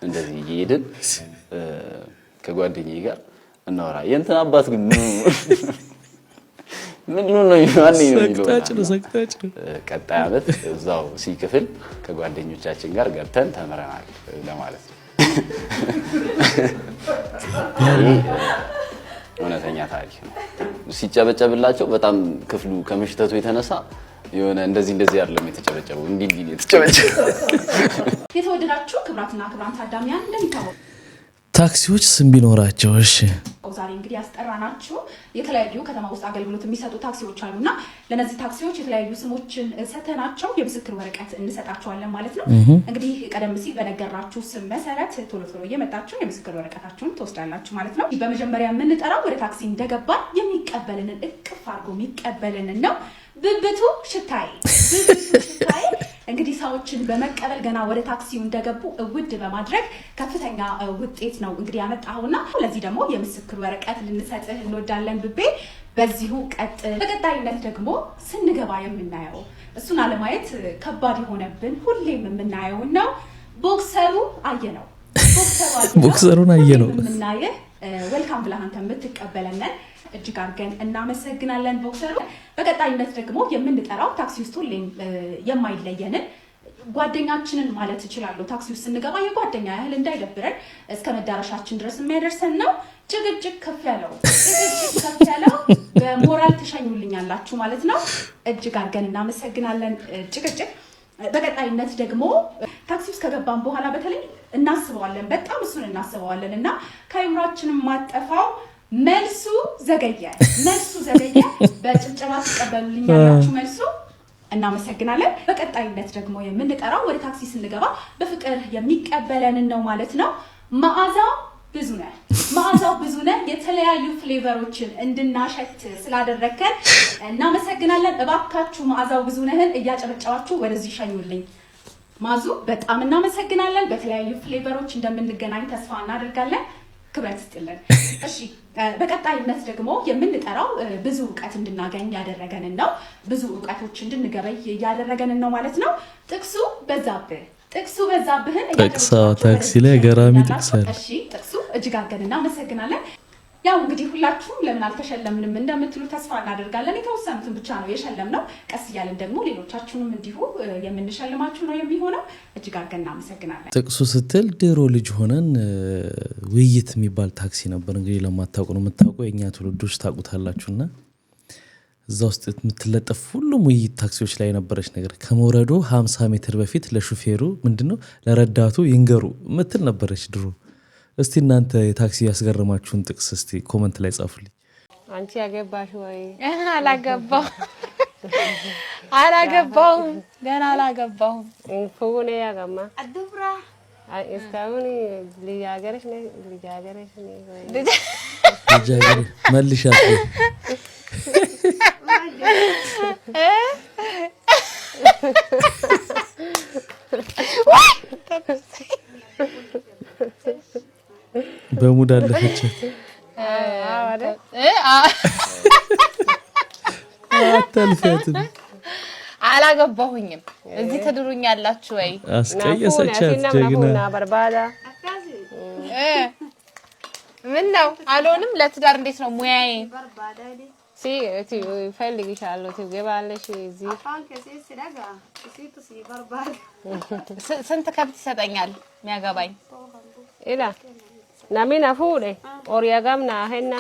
እንደዚህ እየሄድን ከጓደኛዬ ጋር እናወራ። የእንትን አባት ግን ምን ነው ያኔ ነው ሰቅጣጭ ነው። ቀጣይ ዓመት እዛው ሲክፍል ከጓደኞቻችን ጋር ገብተን ተምረናል ለማለት ነው። እውነተኛ ታሪክ ነው። ሲጨበጨብላቸው በጣም ክፍሉ ከመሽተቱ የተነሳ የሆነ እንደዚህ አይደለም የተጨበጨበው፣ እንዲህ የተጨበጨበው። የተወደዳችሁ ክብራትና ክብራን ታዳሚያን እንደምታውቁ ታክሲዎች ስም ቢኖራቸው እሺ፣ ዛሬ እንግዲህ ያስጠራናችሁ የተለያዩ ከተማ ውስጥ አገልግሎት የሚሰጡ ታክሲዎች አሉና ለነዚህ ታክሲዎች የተለያዩ ስሞችን ሰተናቸው የምስክር ወረቀት እንሰጣቸዋለን ማለት ነው። እንግዲህ ቀደም ሲል በነገራችሁ ስም መሰረት ቶሎ እየመጣችሁ የምስክር ወረቀታችሁን ትወስዳላችሁ ማለት ነው። በመጀመሪያ የምንጠራው ወደ ታክሲ እንደገባን የሚቀበልንን እቅፍ አድርጎ የሚቀበልንን ነው። ብብቱ ሽታይ እንግዲህ ሰዎችን በመቀበል ገና ወደ ታክሲው እንደገቡ ውድ በማድረግ ከፍተኛ ውጤት ነው እንግዲህ ያመጣውና ለዚህ ደግሞ የምስክር ወረቀት ልንሰጥህ እንወዳለን ብቤ። በዚሁ ቀጥል። በቀጣይነት ደግሞ ስንገባ የምናየው እሱን አለማየት ከባድ የሆነብን ሁሌም የምናየው ነው። ቦክሰሩን አየነው የምናየህ ዌልካም ብለህ አንተ የምትቀበለንን እጅግ አድርገን እናመሰግናለን ቦክሰሩ። በቀጣይነት ደግሞ የምንጠራው ታክሲ ውስጥ ሁሌም የማይለየንን ጓደኛችንን ማለት እችላለሁ። ታክሲ ውስጥ ስንገባ የጓደኛ ያህል እንዳይደብረን እስከ መዳረሻችን ድረስ የሚያደርሰን ነው። ጭቅጭቅ ከፍ ያለው በሞራል ትሸኙልኛላችሁ ማለት ነው። እጅግ አድርገን እናመሰግናለን ጭቅጭቅ። በቀጣይነት ደግሞ ታክሲ ውስጥ ከገባን በኋላ በተለይ እናስበዋለን፣ በጣም እሱን እናስበዋለን እና ከአይምሯችንም ማጠፋው መልሱ ዘገየ። በጭብጨባ ትቀበሉልኛላችሁ መልሱ። እናመሰግናለን። በቀጣይነት ደግሞ የምንጠራው ወደ ታክሲ ስንገባ በፍቅር የሚቀበለንን ነው ማለት ነው። መዓዛው ብዙነህ የተለያዩ ፍሌቨሮችን እንድናሸት ስላደረከን እናመሰግናለን። እባካችሁ መዓዛው ብዙነህን እያጨበጨባችሁ ወደዚህ ሸኙልኝ። ማዙ በጣም እናመሰግናለን። በተለያዩ ፍሌቨሮች እንደምንገናኝ ተስፋ እናደርጋለን። ክብረት ይስጥልን። እሺ በቀጣይነት ደግሞ የምንጠራው ብዙ እውቀት እንድናገኝ ያደረገንን ነው። ብዙ እውቀቶች እንድንገበይ ያደረገንን ነው ማለት ነው። ጥቅሱ በዛብህን ታክሲ ላይ ገራሚ ጥቅስ አለ። እሺ ጥቅሱ እጅግ አድርገን እናመሰግናለን። ያው እንግዲህ ሁላችሁም ለምን አልተሸለምንም እንደምትሉ ተስፋ እናደርጋለን። የተወሰኑትን ብቻ ነው የሸለምነው። ቀስ እያልን ደግሞ ሌሎቻችሁንም እንዲሁ የምንሸልማችሁ ነው የሚሆነው። እጅግ አድርገን እናመሰግናለን። ጥቅሱ ስትል ድሮ ልጅ ሆነን ውይይት የሚባል ታክሲ ነበር። እንግዲህ ለማታውቁ ነው የምታውቁ፣ የእኛ ትውልዶች ታውቁታላችሁና እዛ ውስጥ የምትለጠፍ ሁሉም ውይይት ታክሲዎች ላይ የነበረች ነገር ከመውረዱ 50 ሜትር በፊት ለሹፌሩ ምንድነው ለረዳቱ ይንገሩ ምትል ነበረች ድሮ። እስቲ እናንተ የታክሲ ያስገረማችሁን ጥቅስ እስቲ ኮሜንት ላይ ጻፉልኝ። አንቺ ያገባሽ ወይ? አላገባሁም ገና አላገባሁም። ፉጉኔ ያገማ አዱብራ እስካሁን ልጃገረሽ ነኝ መልሻት በሙድ አለፈቻት። አታልፈትም። አላገባሁኝም። እዚህ ትድሩኛላችሁ ወይ? አስቀየሰቻት ጀግና። ምን ነው አልሆንም። ለትዳር እንዴት ነው ሙያዬ? ይፈልግሻለሁ ትገባለሽ እዚህ። ስንት ከብት ይሰጠኛል የሚያገባኝ? ኢላ ናሚና ፉዴ ኦሪያጋም ናሄና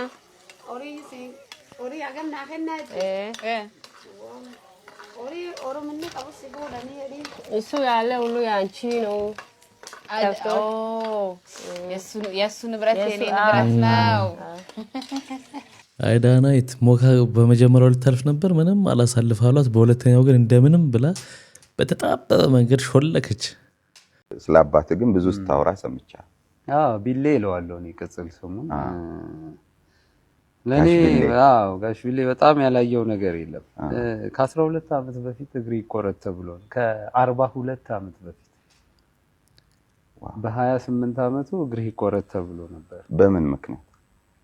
እሱ ያለ ሁሉ ያንቺ ነው። የእሱ ንብረት የኔ ንብረት ነው። አይዳናይት ሞካ በመጀመሪያው ልታልፍ ነበር፣ ምንም አላሳልፍ አሏት። በሁለተኛው ግን እንደምንም ብላ በተጣበበ መንገድ ሾለከች። ስለ አባት ግን ብዙ ስታወራ ሰምቻለሁ። ቢሌ እለዋለሁ እኔ ቅጽል ስሙን። ለኔ ጋሽ ቢሌ በጣም ያላየው ነገር የለም። ከ12 ዓመት በፊት እግሪ ይቆረጥ ተብሏል። ከ42 ዓመት በፊት በ28 ዓመቱ እግሪ ይቆረጥ ተብሎ ነበር። በምን ምክንያት?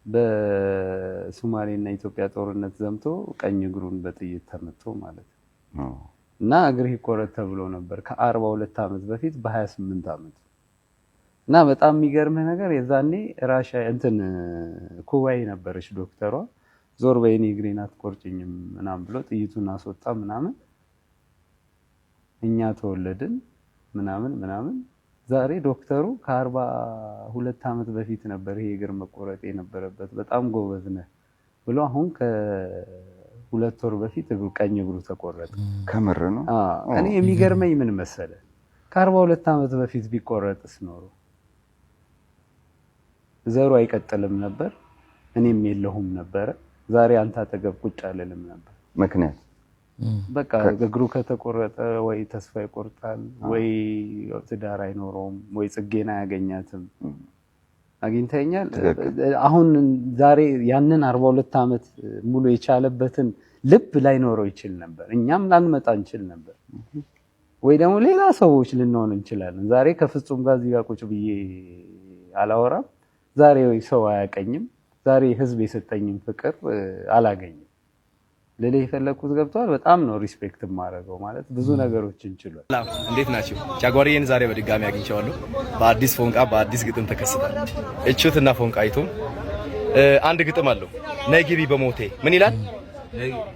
በሶማሌና ኢትዮጵያ ጦርነት ዘምቶ ቀኝ እግሩን በጥይት ተመቶ ማለት ነው። እና እግሪ ይቆረጥ ተብሎ ነበር ከ42 ዓመት በፊት በ28 ዓመት። እና በጣም የሚገርምህ ነገር የዛኔ ራሻ እንትን ኩባይ ነበረች ዶክተሯ። ዞር በይኔ እግሬን አትቆርጭኝም ምናምን ብሎ ጥይቱን አስወጣ ምናምን። እኛ ተወለድን ምናምን። ዛሬ ዶክተሩ ከ42 ዓመት በፊት ነበር ይሄ እግር መቆረጥ የነበረበት፣ በጣም ጎበዝ ነህ ብሎ አሁን ከ2 ወር በፊት ቀኝ እግሩ ተቆረጠ። ከምር ነው? እኔ የሚገርመኝ ምን መሰለ፣ ከ42 ዓመት በፊት ቢቆረጥስ ኖሮ ዘሩ አይቀጥልም ነበር፣ እኔም የለሁም ነበር። ዛሬ አንተ አጠገብ ቁጭ አልልም ነበር። ምክንያት በቃ እግሩ ከተቆረጠ ወይ ተስፋ ይቆርጣል፣ ወይ ትዳር አይኖረውም፣ ወይ ጽጌና አያገኛትም። አግኝተኛል። አሁን ዛሬ ያንን 42 ዓመት ሙሉ የቻለበትን ልብ ላይኖረው ይችል ነበር። እኛም ላንመጣ እንችል ነበር፣ ወይ ደግሞ ሌላ ሰዎች ልንሆን እንችላለን። ዛሬ ከፍጹም ጋር እዚህ ጋር ቁጭ ብዬ አላወራም። ዛሬ ሰው አያቀኝም። ዛሬ ህዝብ የሰጠኝም ፍቅር አላገኝም። ለሌ የፈለኩት ገብቷል። በጣም ነው ሪስፔክት ማረገው ማለት ብዙ ነገሮችን ችሏል። ሰላም እንዴት ናችሁ? ጃጓሪዬን ዛሬ በድጋሚ አግኝቼዋለሁ። በአዲስ ፎንቃ በአዲስ ግጥም ተከስቷል። እቹትና ፎንቃይቱ አንድ ግጥም አለው። ነይ ግቢ በሞቴ ምን ይላል?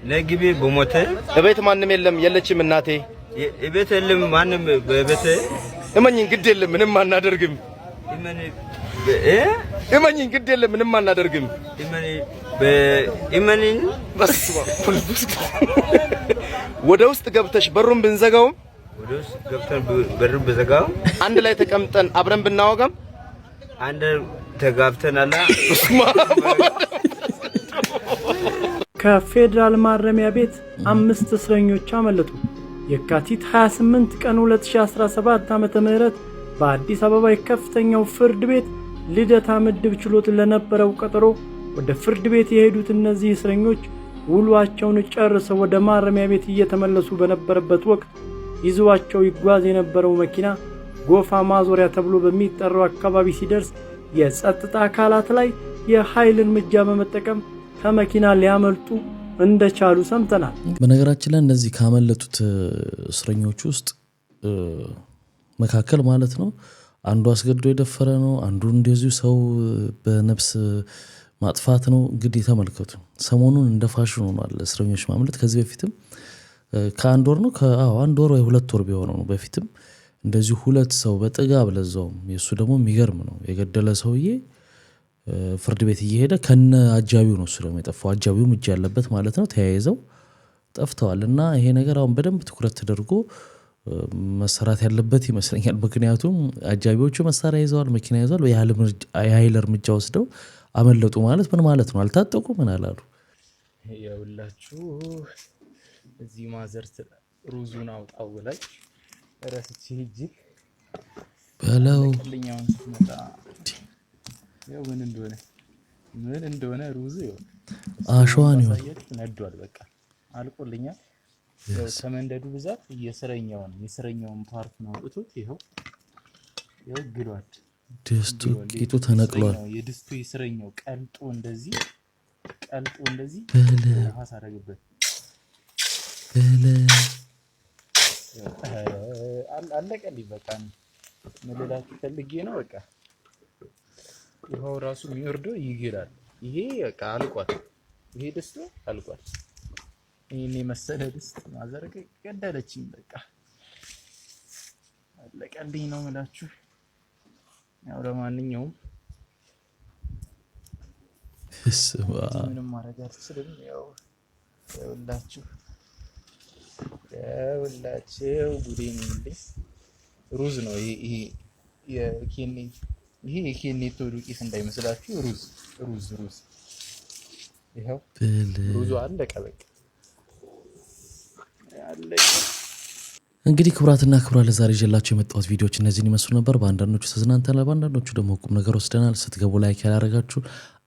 ነይ ግቢ በሞቴ እቤት ማንም የለም የለችም እናቴ። እቤት የለም ማንም በቤቴ እመኝኝ ግድ የለም ምንም አናደርግም። እመኝኝ ግድ የለም ምንም አናደርግም። እመኝኝ በስመ አብ ወደ ውስጥ ገብተሽ በሩን ብንዘጋውም ወደ ውስጥ ገብተን በሩን ብንዘጋውም አንድ ላይ ተቀምጠን አብረን ብናወጋም አንድ ተጋብተናል። ከፌዴራል ማረሚያ ቤት 5 እስረኞች አመለጡ። የካቲት 28 ቀን 2017 ዓ.ም በአዲስ አበባ የከፍተኛው ፍርድ ቤት ልደታ ምድብ ችሎት ለነበረው ቀጠሮ ወደ ፍርድ ቤት የሄዱት እነዚህ እስረኞች ውሏቸውን ጨርሰው ወደ ማረሚያ ቤት እየተመለሱ በነበረበት ወቅት ይዟቸው ይጓዝ የነበረው መኪና ጎፋ ማዞሪያ ተብሎ በሚጠራው አካባቢ ሲደርስ የጸጥታ አካላት ላይ የኃይል እርምጃ በመጠቀም ከመኪና ሊያመልጡ እንደቻሉ ሰምተናል። በነገራችን ላይ እነዚህ ካመለጡት እስረኞች ውስጥ መካከል ማለት ነው አንዱ አስገድዶ የደፈረ ነው፣ አንዱ እንደዚሁ ሰው በነፍስ ማጥፋት ነው። እንግዲህ ተመልከቱ፣ ሰሞኑን እንደ ፋሽን ሆኗል እስረኞች ማምለጥ። ከዚህ በፊትም ከአንድ ወር ነው አንድ ወር ወይ 2 ወር ቢሆነው ነው በፊትም እንደዚሁ 2 ሰው በጥጋብ ለዛውም የእሱ ደግሞ የሚገርም ነው የገደለ ሰውዬ ፍርድ ቤት እየሄደ ከነ አጃቢው ነው እሱ ደግሞ የጠፋው። አጃቢውም እጅ ያለበት ማለት ነው። ተያይዘው ጠፍተዋል። እና ይሄ ነገር አሁን በደንብ ትኩረት ተደርጎ መሰራት ያለበት ይመስለኛል። ምክንያቱም አጃቢዎቹ መሳሪያ ይዘዋል፣ መኪና ይዘዋል፣ የኃይል እርምጃ ወስደው አመለጡ ማለት ምን ማለት ነው? አልታጠቁ ምን አላሉ? የውላችሁ እዚህ ማዘርት ሩዙን አውጣው ላይ ረስቼ ሂጂ በለው ቀልኛውን ስትመጣ ያው ምን እንደሆነ ሩዙ ይሆን አሸዋን ይሆን ነዷል። በቃ አልቆልኛል። ያው ከመንደዱ ብዛት የስረኛውን ፓርት ነው አውጥቶት ይኸው ግሏል። ድስቱ ቂጡ ተነቅሏል። የድስቱ የስረኛው ቀልጦ እንደዚህ ውሃ ሳረግበት አለቀልኝ። በቃ ምን ልላችሁ ፈልጌ ነው። በቃ ውሃው ራሱ የሚወርደው ይግላል። ይሄ በቃ አልቋል። ይሄ ድስቱ አልቋል። ይሄን የመሰለ ድስት ማዘረገ ገደለችኝ። በቃ አለቀልኝ ነው የምላችሁ። ያው ለማንኛውም ምንም ማድረግ አልችልም። ያው ሁላችሁ ጉዴ ነው እንዴ! ሩዝ ነው ይሄ የኬኔቶ ዱቄት እንዳይመስላችሁ። ሩዝ ይኸው ሩዙ አለቀ። በቃ አለቀ። እንግዲህ ክቡራትና ክቡራን ለዛሬ ይዤላችሁ የመጣሁት ቪዲዮዎች እነዚህን ይመስሉ ነበር። በአንዳንዶቹ ተዝናንተናል፣ በአንዳንዶቹ ደግሞ ቁም ነገር ወስደናል። ስትገቡ ላይክ ያላረጋችሁ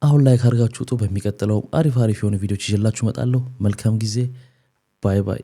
አሁን ላይክ አድርጋችሁ ውጡ። በሚቀጥለው አሪፍ የሆኑ ቪዲዮዎች ይዤላችሁ እመጣለሁ። መልካም ጊዜ። ባይ ባይ።